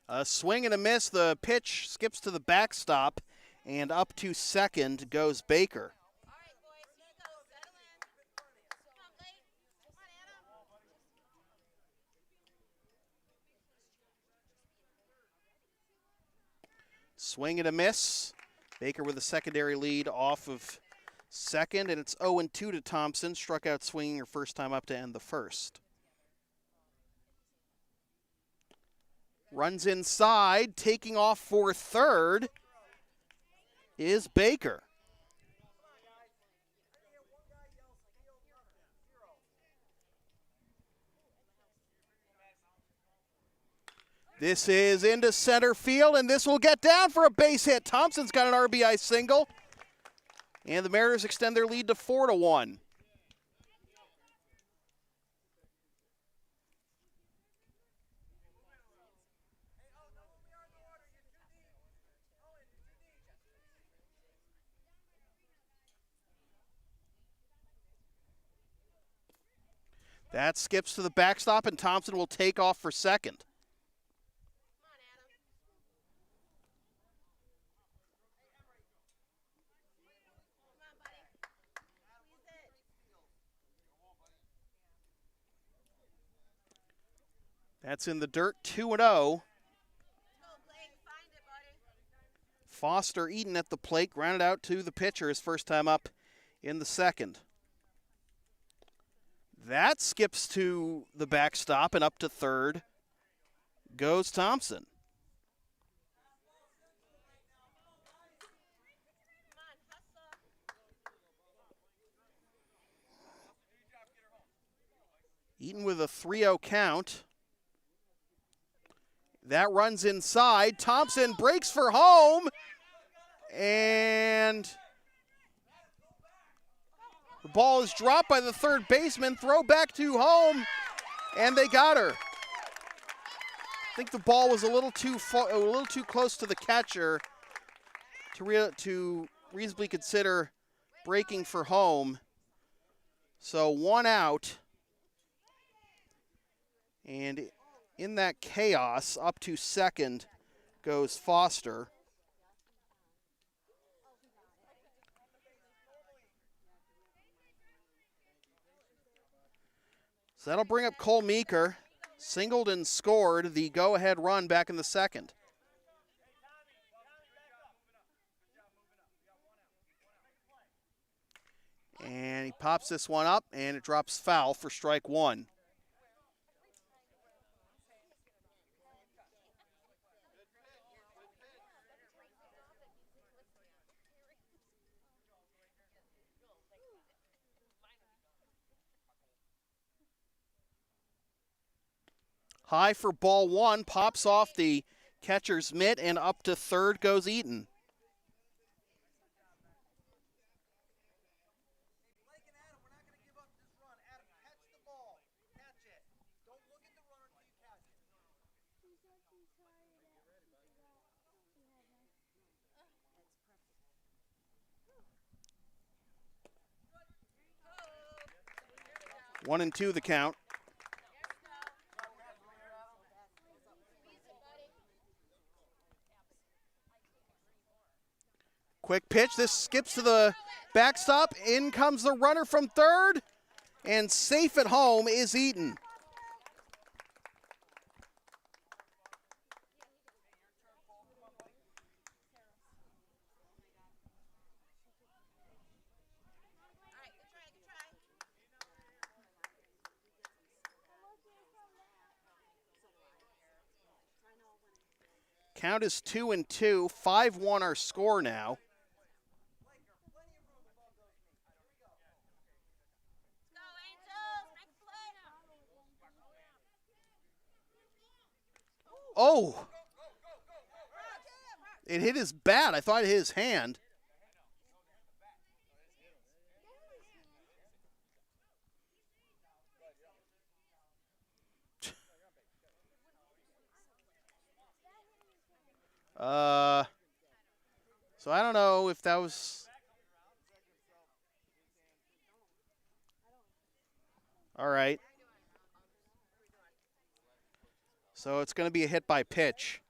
A swing and a miss. The pitch skips to the backstop, and up to second goes Baker. Swing and a miss. Baker with a secondary lead off of second, and it's 0-2 to Thompson. Struck out swinging her first time up to end the first. Runs inside, taking off for third is Baker. This is into center field, and this will get down for a base hit. Thompson's got an RBI single, and the Mariners extend their lead to 4-1. That skips to the backstop, and Thompson will take off for second. That's in the dirt, 2-0. Foster Eaton at the plate, grounded out to the pitcher his first time up in the second. That skips to the backstop, and up to third goes Thompson. Eaton with a 3-0 count. That runs inside. Thompson breaks for home. And the ball is dropped by the third baseman. Throw back to home. And they got her. I think the ball was a little too close to the catcher to reasonably consider breaking for home. So 1 out. And in that chaos, up to second goes Foster. So that'll bring up Cole Meeker. Singled and scored the go-ahead run back in the second. And he pops this one up, and it drops foul for strike one. High for ball one, pops off the catcher's mitt, and up to third goes Eaton. One and two the count. Quick pitch, this skips to the backstop. In comes the runner from third, and safe at home is Eaton. Count is 2-2, 5-1 our score now. Oh! It hit his bat. I thought it hit his hand. So I don't know if that was... All right. So it's going to be a hit by pitch.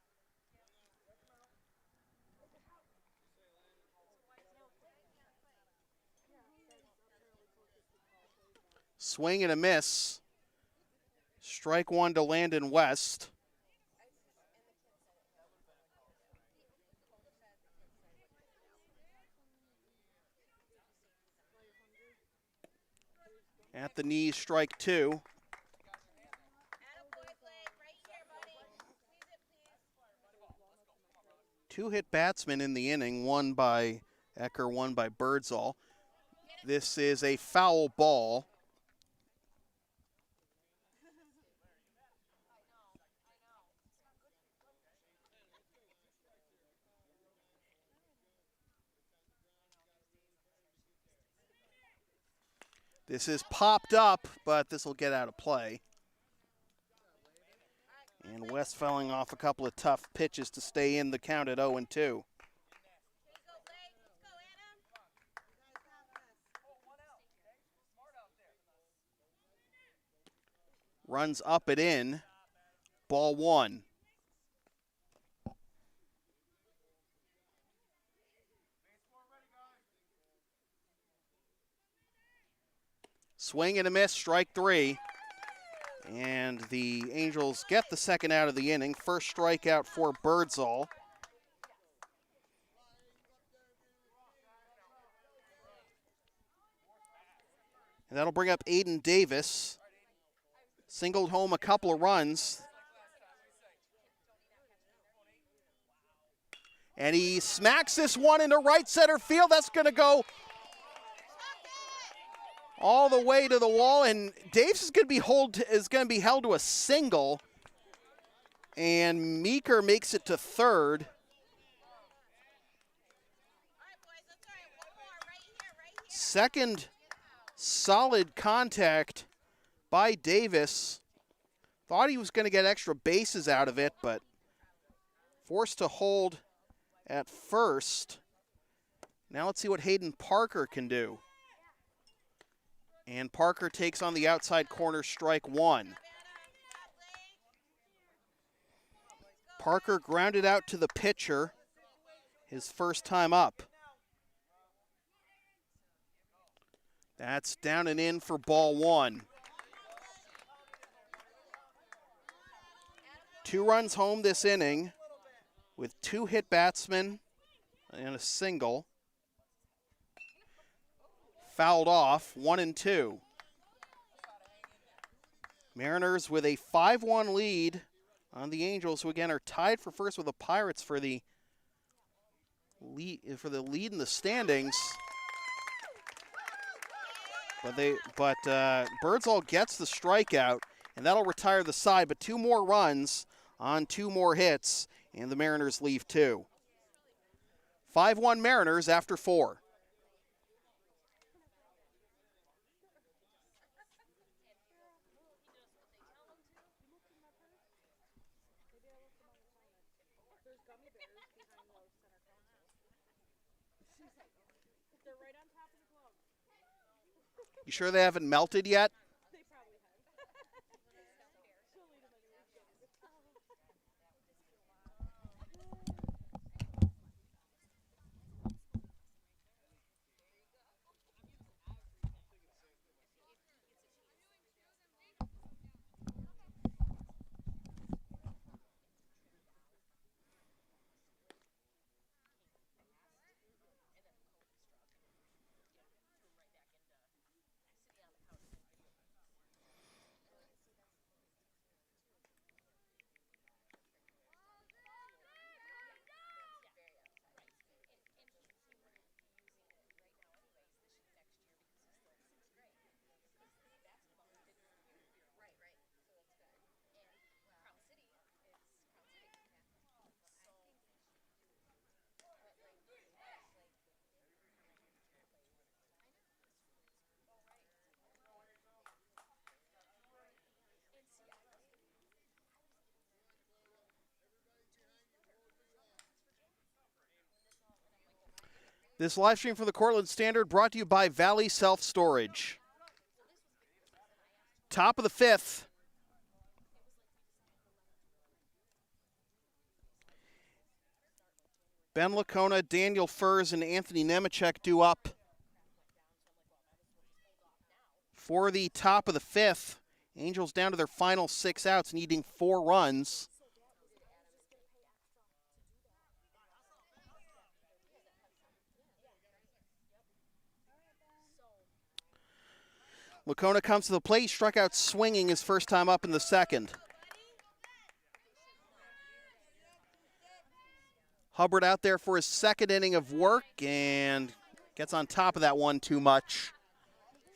Swing and a miss. Strike one to Landon West. At the knees, strike two. Two-hit batsmen in the inning, one by Ecker, one by Birdsall. This is a foul ball. This is popped up, but this will get out of play. And West fouling off a couple of tough pitches to stay in the count at 0-2. Runs up and in. Ball one. Swing and a miss, strike three. And the Angels get the second out of the inning. First strikeout for Birdsall. And that'll bring up Aiden Davis. Singled home a couple of runs. And he smacks this one into right center field. That's going to go all the way to the wall, and Davis is going to be held to a single, and Meeker makes it to third. Second solid contact by Davis. Thought he was going to get extra bases out of it, but forced to hold at first. Now let's see what Hayden Parker can do. And Parker takes on the outside corner, strike one. Parker grounded out to the pitcher, his first time up. That's down and in for ball one. 2 runs home this inning with 2 hit batsmen and a single. Fouled off, 1-2. Mariners with a 5-1 lead on the Angels, who again are tied for first with the Pirates for the lead in the standings. But Birdsall gets the strikeout, and that'll retire the side. But 2 more runs on 2 more hits, and the Mariners leave 2. 5-1 Mariners after 4. You sure they haven't melted yet? They probably This live stream for the Cortland Standard brought to you by Valley Self Storage. Top of the 5th. Ben Lacona, Daniel Furs, and Anthony Nemechek due up for the top of the 5th. Angels down to their final 6 outs, needing 4 runs. Lacona comes to the plate. He struck out swinging his first time up in the 2nd. Hubbard out there for his second inning of work and gets on top of that one too much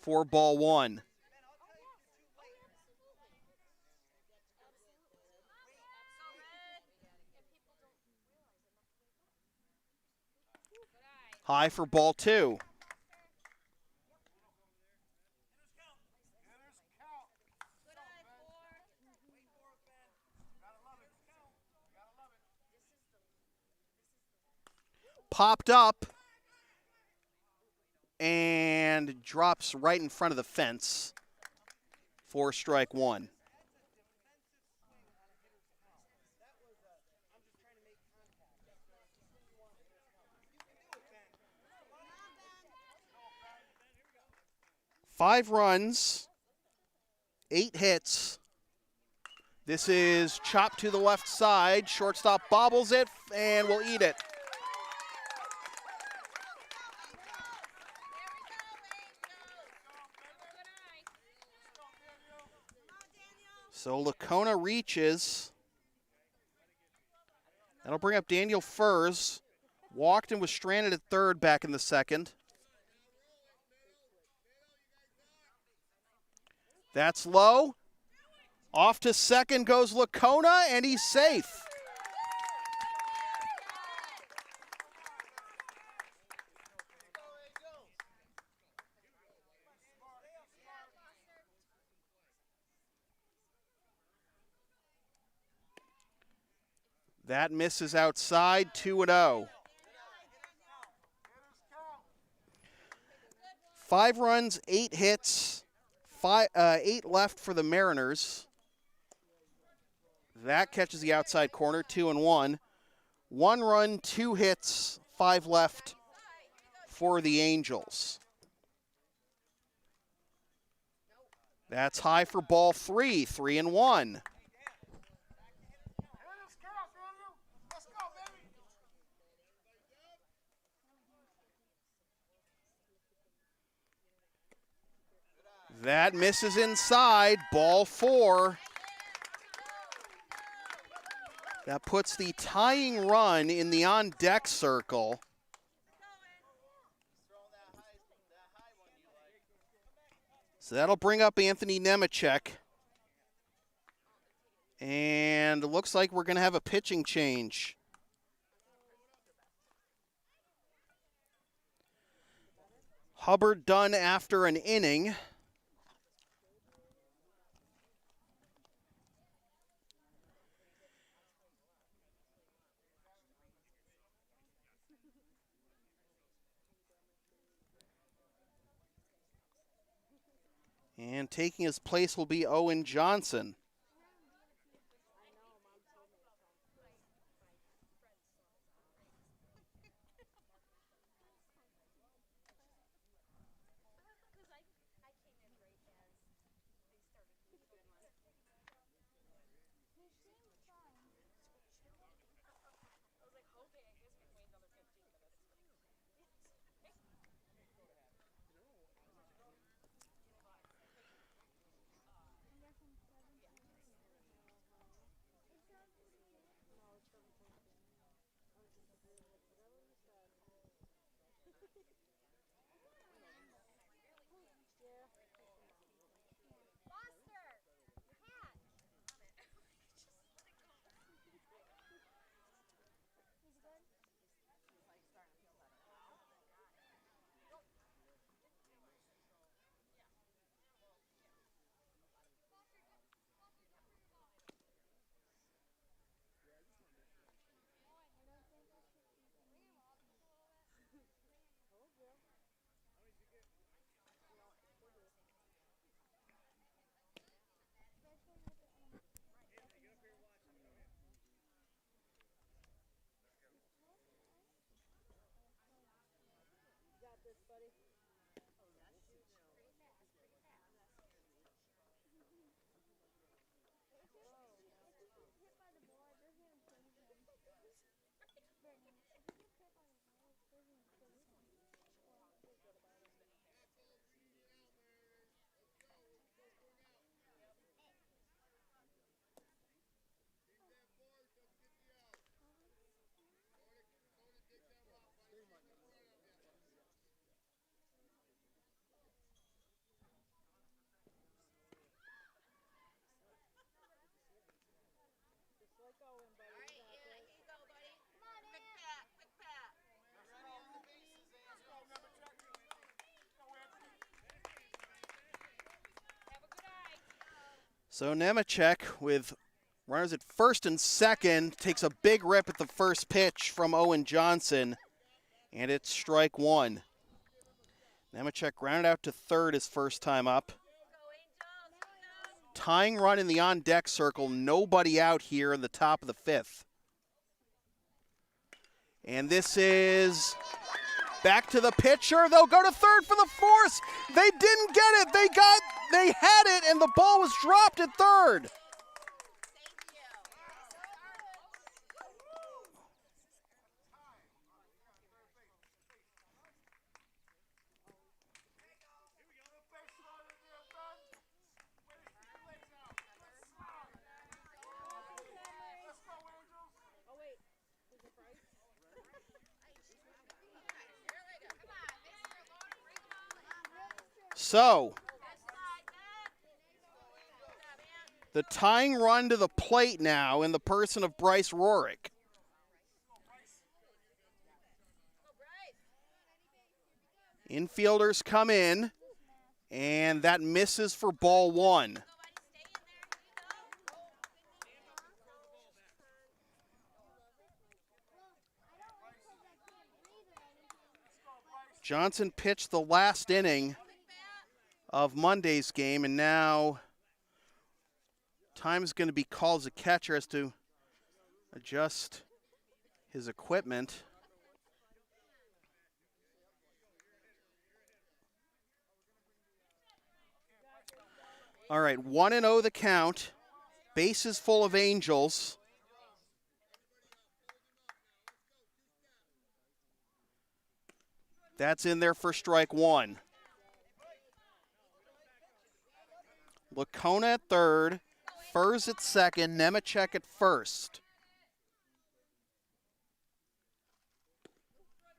for ball one. High for ball two. Popped up and drops right in front of the fence for strike one. Five runs, 8 hits. This is chopped to the left side. Shortstop bobbles it and will eat it. So Lacona reaches. That'll bring up Daniel Furs. Walked and was stranded at third back in the second. That's low. Off to second goes Lacona, and he's safe. That misses outside, 2-0. 5 runs, 8 hits, 8 left for the Mariners. That catches the outside corner, 2-1. 1 run, 2 hits, 5 left for the Angels. That's high for ball 3, 3-1. That misses inside, ball 4. That puts the tying run in the on-deck circle. So that'll bring up Anthony Nemechek. And it looks like we're going to have a pitching change. Hubbard done after an inning. And taking his place will be Owen Johnson. So Nemechek with runners at first and second takes a big rip at the first pitch from Owen Johnson, and it's strike one. Nemechek grounded out to third his first time up. Tying run in the on-deck circle, nobody out here in the top of the fifth. And this is back to the pitcher. They'll go to third for the force. They didn't get it. They had it, and the ball was dropped at third. So, the tying run to the plate now in the person of Bryce Rorick. Infielders come in, and that misses for ball one. Johnson pitched the last inning of Monday's game, and now time is going to be called as a catcher as to adjust his equipment. All right, 1-0 the count. Bases full of Angels. That's in there for strike one. Lacona at third, Furs at second, Nemechek at first.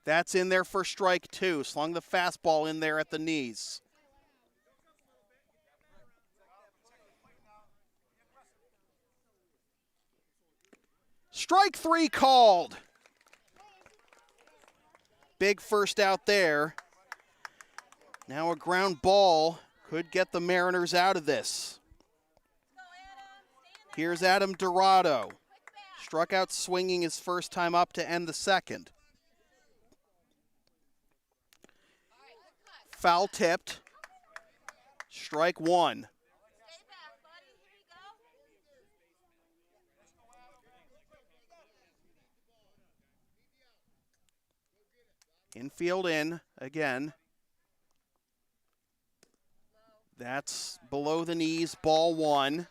That's in there for strike two. Slung the fastball in there at the knees. Strike three called. Big first out there. Now a ground ball could get the Mariners out of this. Here's Adam Dorado. Struck out swinging his first time up to end the second. Foul tipped. Strike one. Infield in again. That's below the knees, ball one.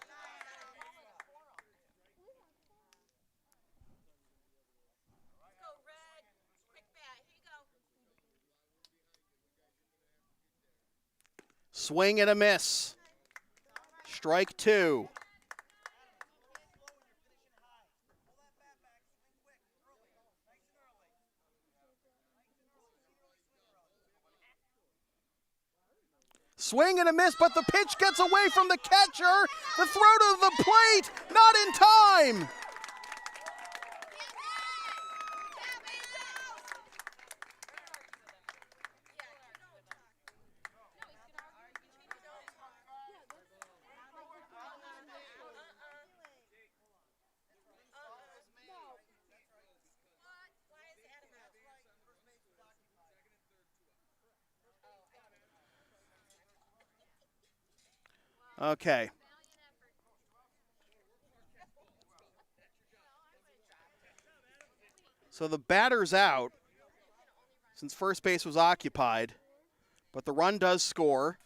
Swing and a miss. Strike two. Swing and a miss, but the pitch gets away from the catcher. The throw to the plate, not in time. Okay. So the batter's out since first base was occupied, but the run does score,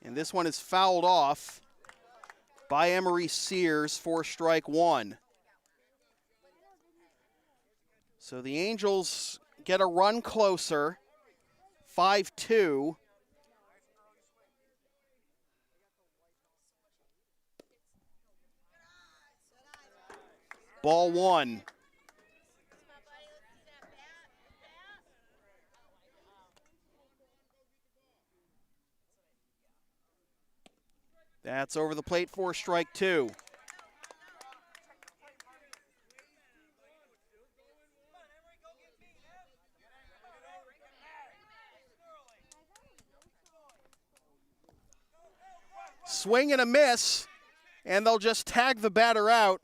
and this one is fouled off by Emery Sears for strike one. So the Angels get a run closer, 5-2. Ball one. That's over the plate for strike two. Swing and a miss. And they'll just tag the batter out.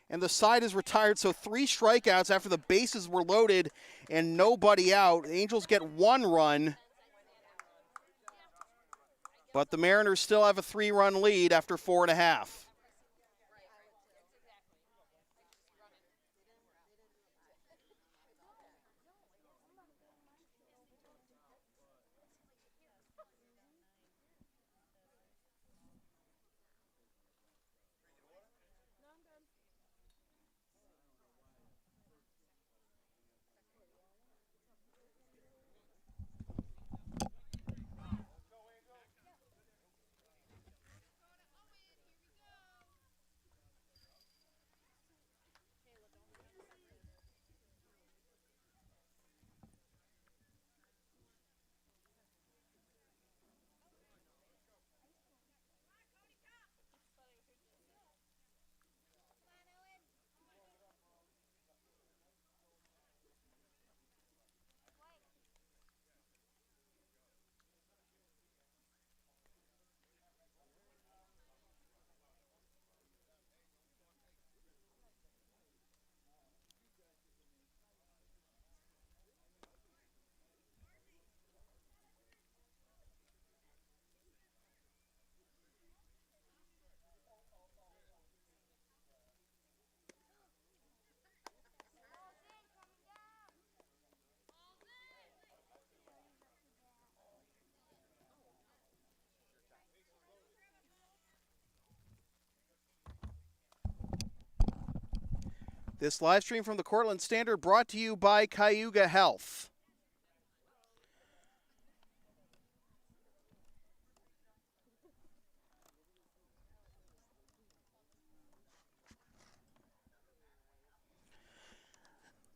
And the side is retired, so 3 strikeouts after the bases were loaded and nobody out. The Angels get 1 run. But the Mariners still have a 3-run lead after 4.5. This live stream from the Cortland Standard brought to you by Cayuga Health.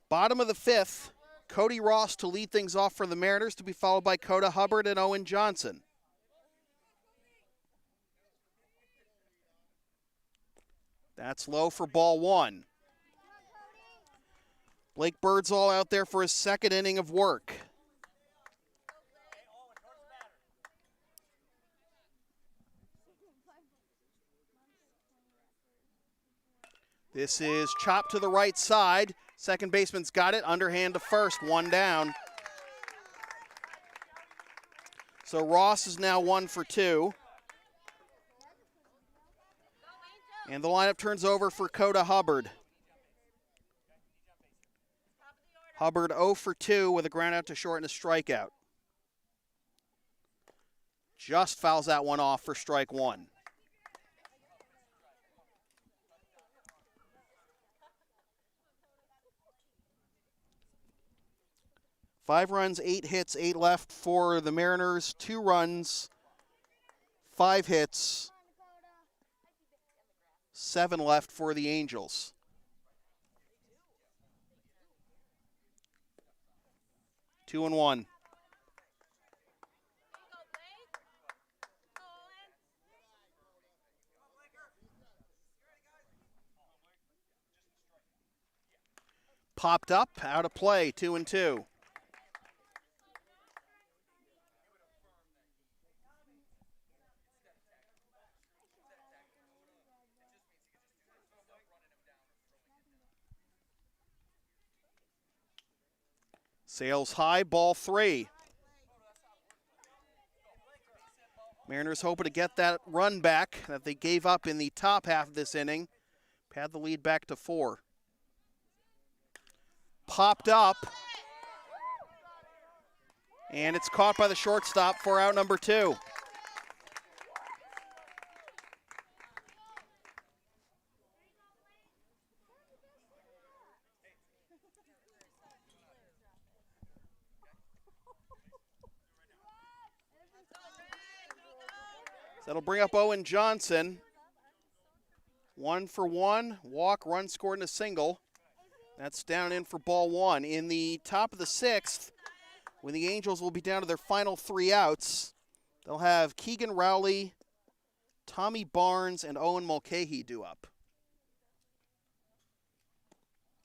Bottom of the 5th, Cody Ross to lead things off for the Mariners, to be followed by Kota Hubbard and Owen Johnson. That's low for ball 1. Blake Birdsall out there for his 2nd inning of work. This is chopped to the right side. Second baseman's got it. Underhand to first. 1 down. So Ross is now 1 for 2. And the lineup turns over for Kota Hubbard. Hubbard 0 for 2 with a ground out to short and a strikeout. Just fouls that one off for strike 1. Five runs, 8 hits, 8 left for the Mariners. 2 runs, 5 hits, 7 left for the Angels. Two and 1. Popped up, out of play, 2 and 2. Sails high, ball 3. Mariners hoping to get that run back that they gave up in the top half of this inning. Pad the lead back to 4. Popped up. And it's caught by the shortstop for out number 2. That'll bring up Owen Johnson. 1 for 1, walk, run scored, and a single. That's down in for ball 1. In the top of the 6th, when the Angels will be down to their final 3 outs, they'll have Keegan Rowley, Tommy Barnes, and Owen Mulcahy due up.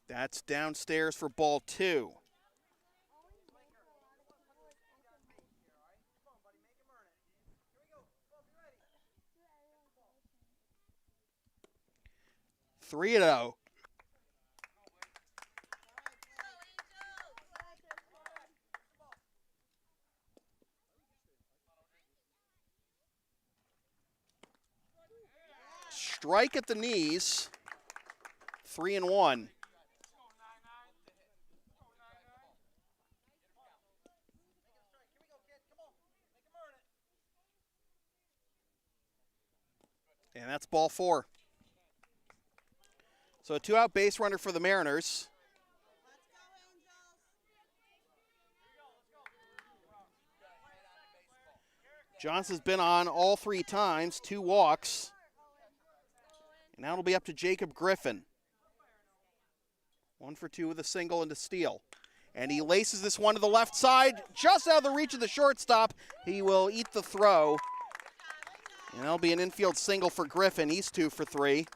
That's downstairs for ball 2. 3-0. Strike at the knees. 3-1. And that's ball 4. So a 2-out base runner for the Mariners. Johnson's been on all 3 times, 2 walks. And now it'll be up to Jacob Griffin. 1 for 2 with a single and a steal. And he laces this one to the left side, just out of the reach of the shortstop. He will eat the throw. And that'll be an infield single for Griffin. He's 2 for 3.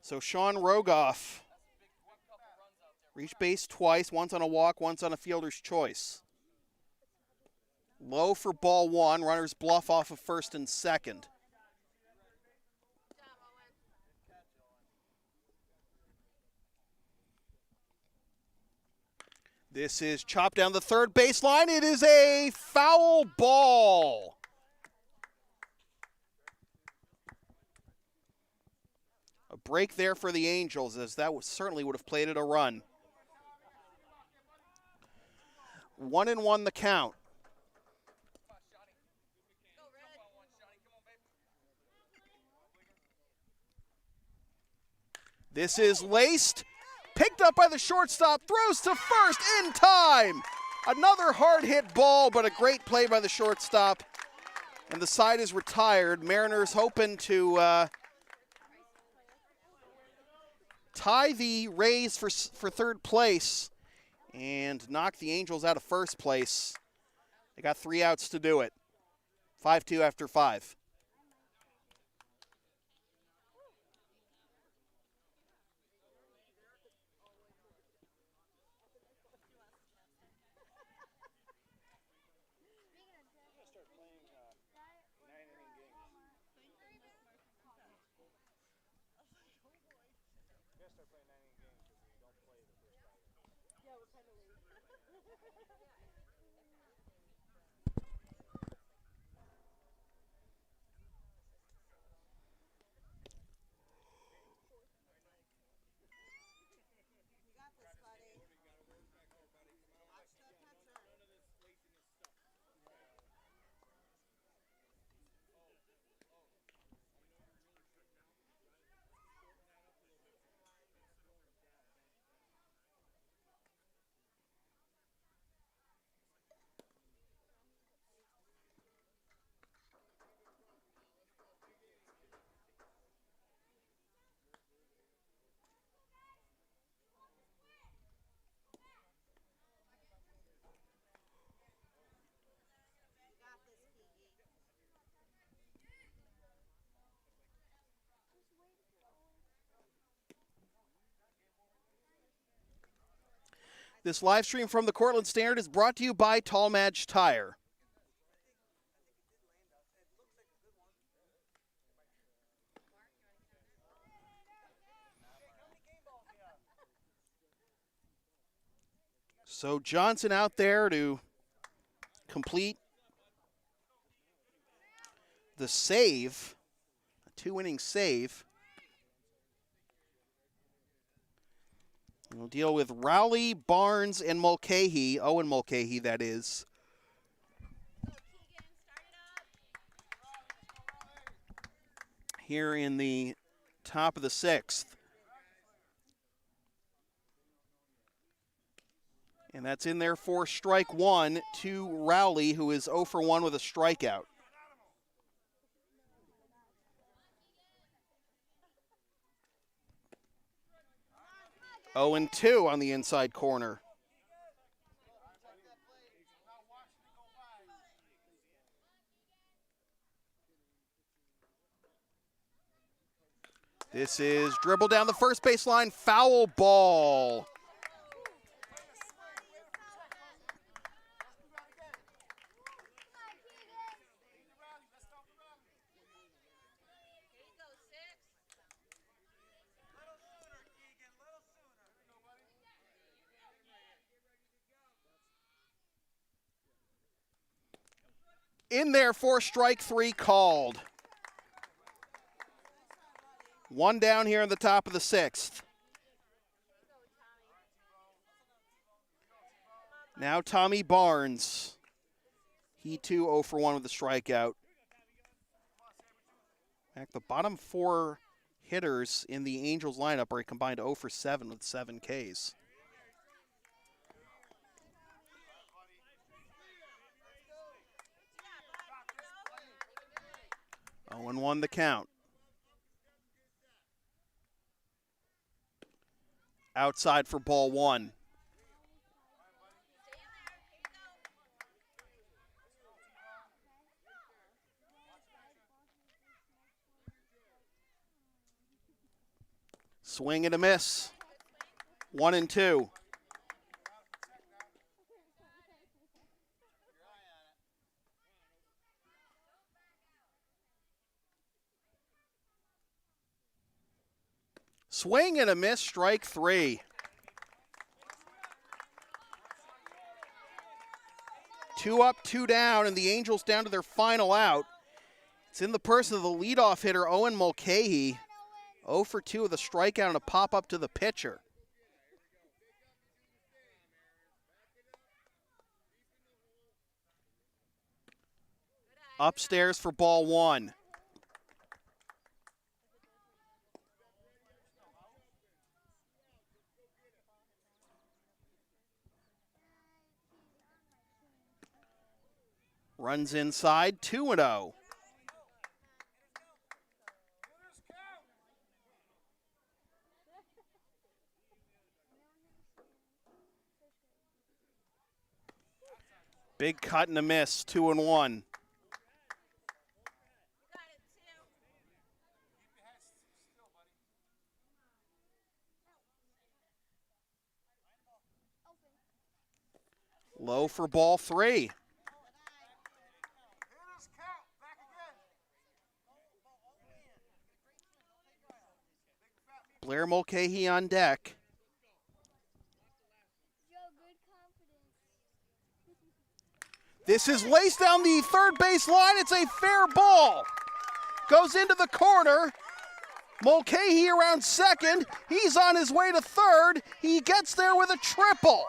So Sean Rogoff reached base twice, once on a walk, once on a fielder's choice. Low for ball 1. Runners bluff off of first and second. This is chopped down the third baseline. It is a foul ball. A break there for the Angels, as that certainly would have played it a run. 1-1 the count. This is laced, picked up by the shortstop, throws to first in time. Another hard hit ball, but a great play by the shortstop. And the side is retired. Mariners hoping to tie the Rays for third place and knock the Angels out of first place. They got 3 outs to do it. 5-2 after 5. This live stream from the Cortland Standard is brought to you by Tallmadge Tire. So Johnson out there to complete the save, a 2-inning save. We'll deal with Rowley, Barnes, and Mulcahy. Owen Mulcahy, that is. Here in the top of the 6th. And that's in there for strike 1 to Rowley, who is 0 for 1 with a strikeout. 0-2 on the inside corner. This is dribbled down the first baseline, foul ball. In there for strike 3 called. One down here in the top of the 6th. Now Tommy Barnes. He too 0 for 1 with a strikeout. In fact, the bottom 4 hitters in the Angels lineup are a combined 0 for 7 with 7 Ks. 0-1 the count. Outside for ball 1. Swing and a miss. 1-2. Swing and a miss, strike 3. 2 up, 2 down, and the Angels down to their final out. It's in the person of the leadoff hitter, Owen Mulcahy. 0 for 2 with a strikeout and a pop-up to the pitcher. Upstairs for ball 1. Runs inside, 2-0. Big cut and a miss, 2-1. Low for ball 3. Blair Mulcahy on deck. This is laced down the third base line. It's a fair ball. Goes into the corner. Mulcahy around second. He's on his way to third. He gets there with a triple.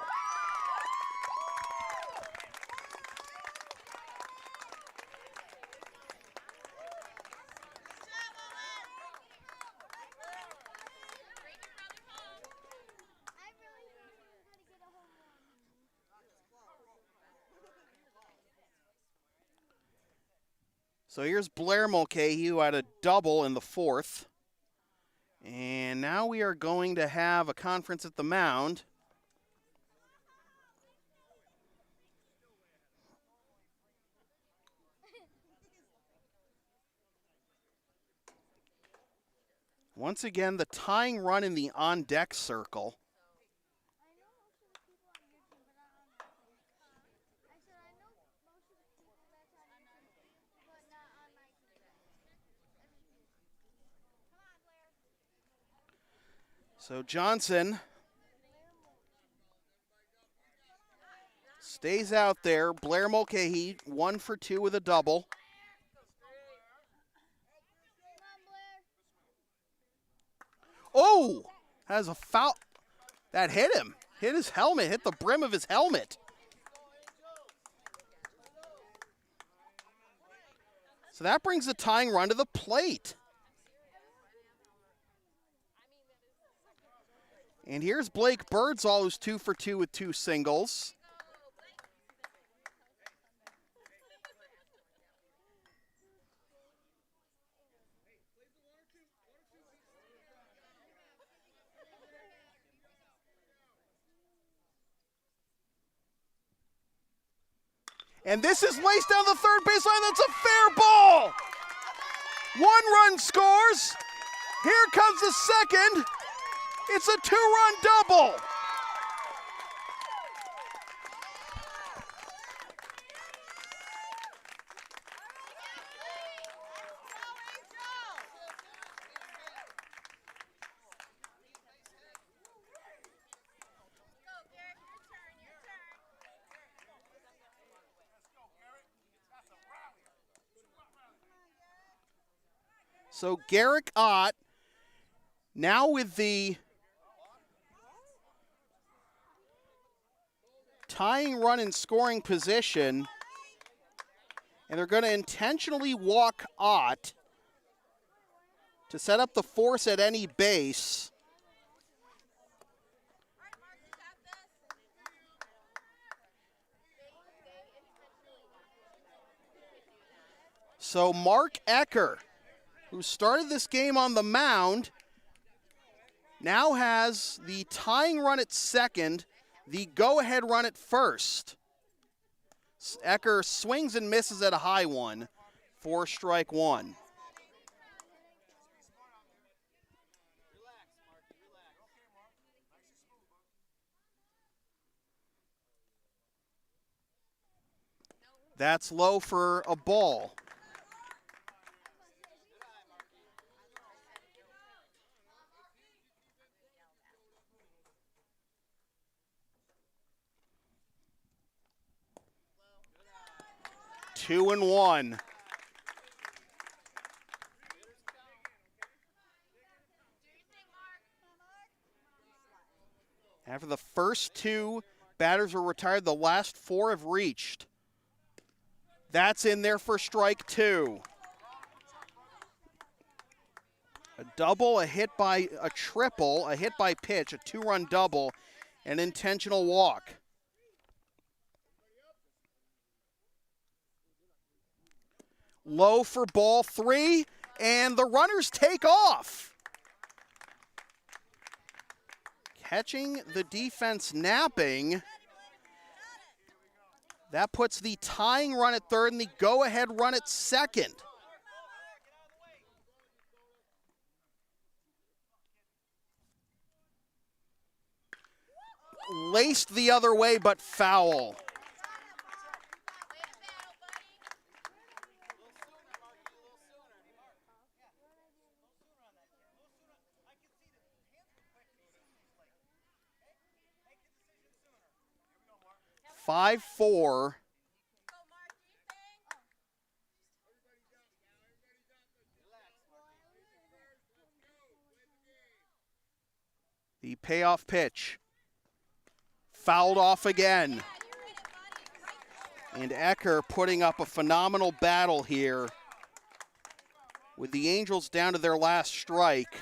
So here's Blair Mulcahy, who had a double in the 4th. And now we are going to have a conference at the mound. Once again, the tying run in the on-deck circle. So Johnson stays out there. Blair Mulcahy, 1 for 2 with a double. Oh, has a foul. That hit him. Hit his helmet, hit the brim of his helmet. So that brings the tying run to the plate. And here's Blake Birdsall, who's 2 for 2 with 2 singles. And this is laced down the third baseline. That's a fair ball. 1 run scores. Here comes the second. It's a two-run double. So Garrick Ott now with the tying run in scoring position, and they're going to intentionally walk Ott to set up the force at any base. So Mark Ecker, who started this game on the mound, now has the tying run at second, the go-ahead run at first. Ecker swings and misses at a high one for strike one. That's low for a ball. Two and one. After the first two batters were retired, the last four have reached. That's in there for strike two. A double, a hit by a triple, a hit by pitch, a two-run double, an intentional walk. Low for ball three, and the runners take off. Catching the defense napping. That puts the tying run at third and the go-ahead run at second. Laced the other way, but foul. Five-4. The payoff pitch. Fouled off again. And Ecker putting up a phenomenal battle here with the Angels down to their last strike.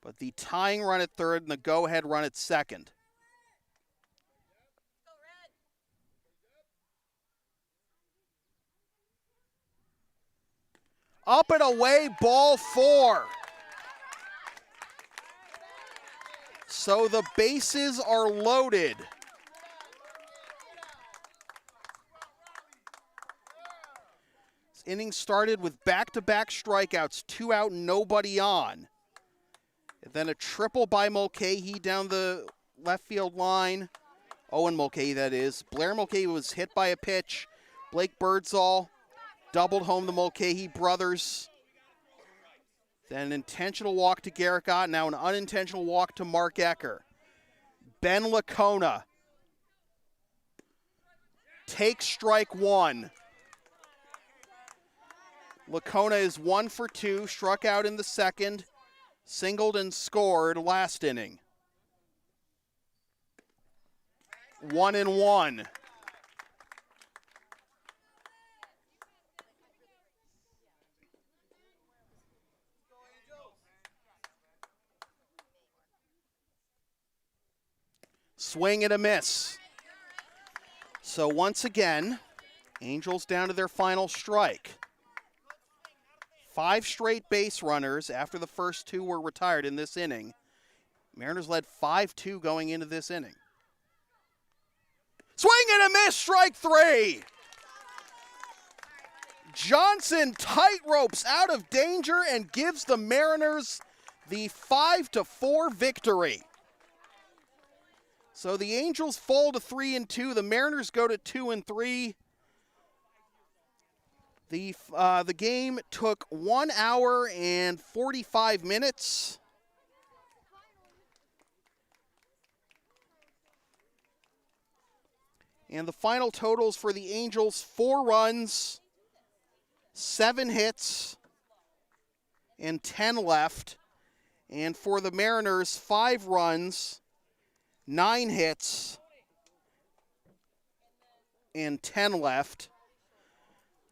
But the tying run at third and the go-ahead run at second. Up and away, ball four. So the bases are loaded. This inning started with back-to-back strikeouts, 2 out, nobody on. And then a triple by Mulcahy down the left field line. Owen Mulcahy, that is. Blair Mulcahy was hit by a pitch. Blake Birdsall doubled home the Mulcahy brothers. Then an intentional walk to Garrick Ott, now an unintentional walk to Mark Ecker. Ben Lacona takes strike one. Lacona is 1 for 2, struck out in the second, singled and scored last inning. 1-1. Swing and a miss. So once again, Angels down to their final strike. 5 straight base runners after the first 2 were retired in this inning. Mariners led 5-2 going into this inning. Swing and a miss, strike 3. Johnson tight ropes out of danger and gives the Mariners the 5-4 victory. So the Angels fall to 3-2. The Mariners go to 2-3. The game took 1 hour and 45 minutes. And the final totals for the Angels: 4 runs, 7 hits, and 10 left. And for the Mariners, 5 runs, 9 hits, and 10 left.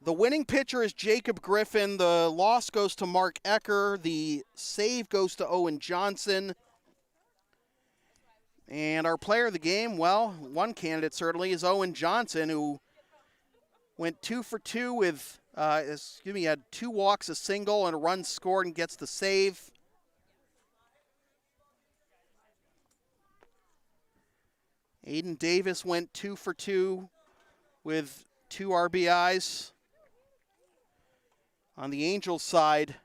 The winning pitcher is Jacob Griffin. The loss goes to Mark Ecker. The save goes to Owen Johnson. And our player of the game, well, one candidate certainly is Owen Johnson, who went 2 for 2 with, had 2 walks, a single, and a run scored, and gets the save. Aiden Davis went 2 for 2 with 2 RBIs. On the Angels side,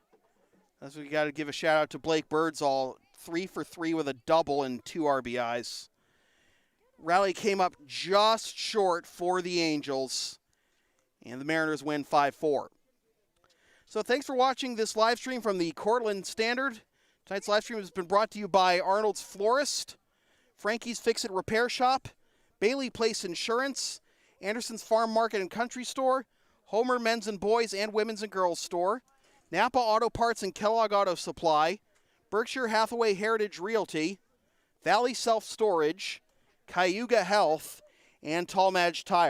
that's what we got to give a shout out to Blake Birdsall, 3 for 3 with a double and 2 RBIs. Rally came up just short for the Angels, and the Mariners win 5-4. So thanks for watching this live stream from the Cortland Standard. Tonight's live stream has been brought to you by Arnold's Florist, Frankys Fix Repair Shop, Bailey Place Insurance, Anderson's Farm Market and Country Store, Homer Men's and Boys and Women's and Girls Store, Napa Auto Parts and Kellogg Auto Supply, Berkshire Hathaway Heritage Realty, Valley Self Storage, Cayuga Health, and Tallmadge Tire.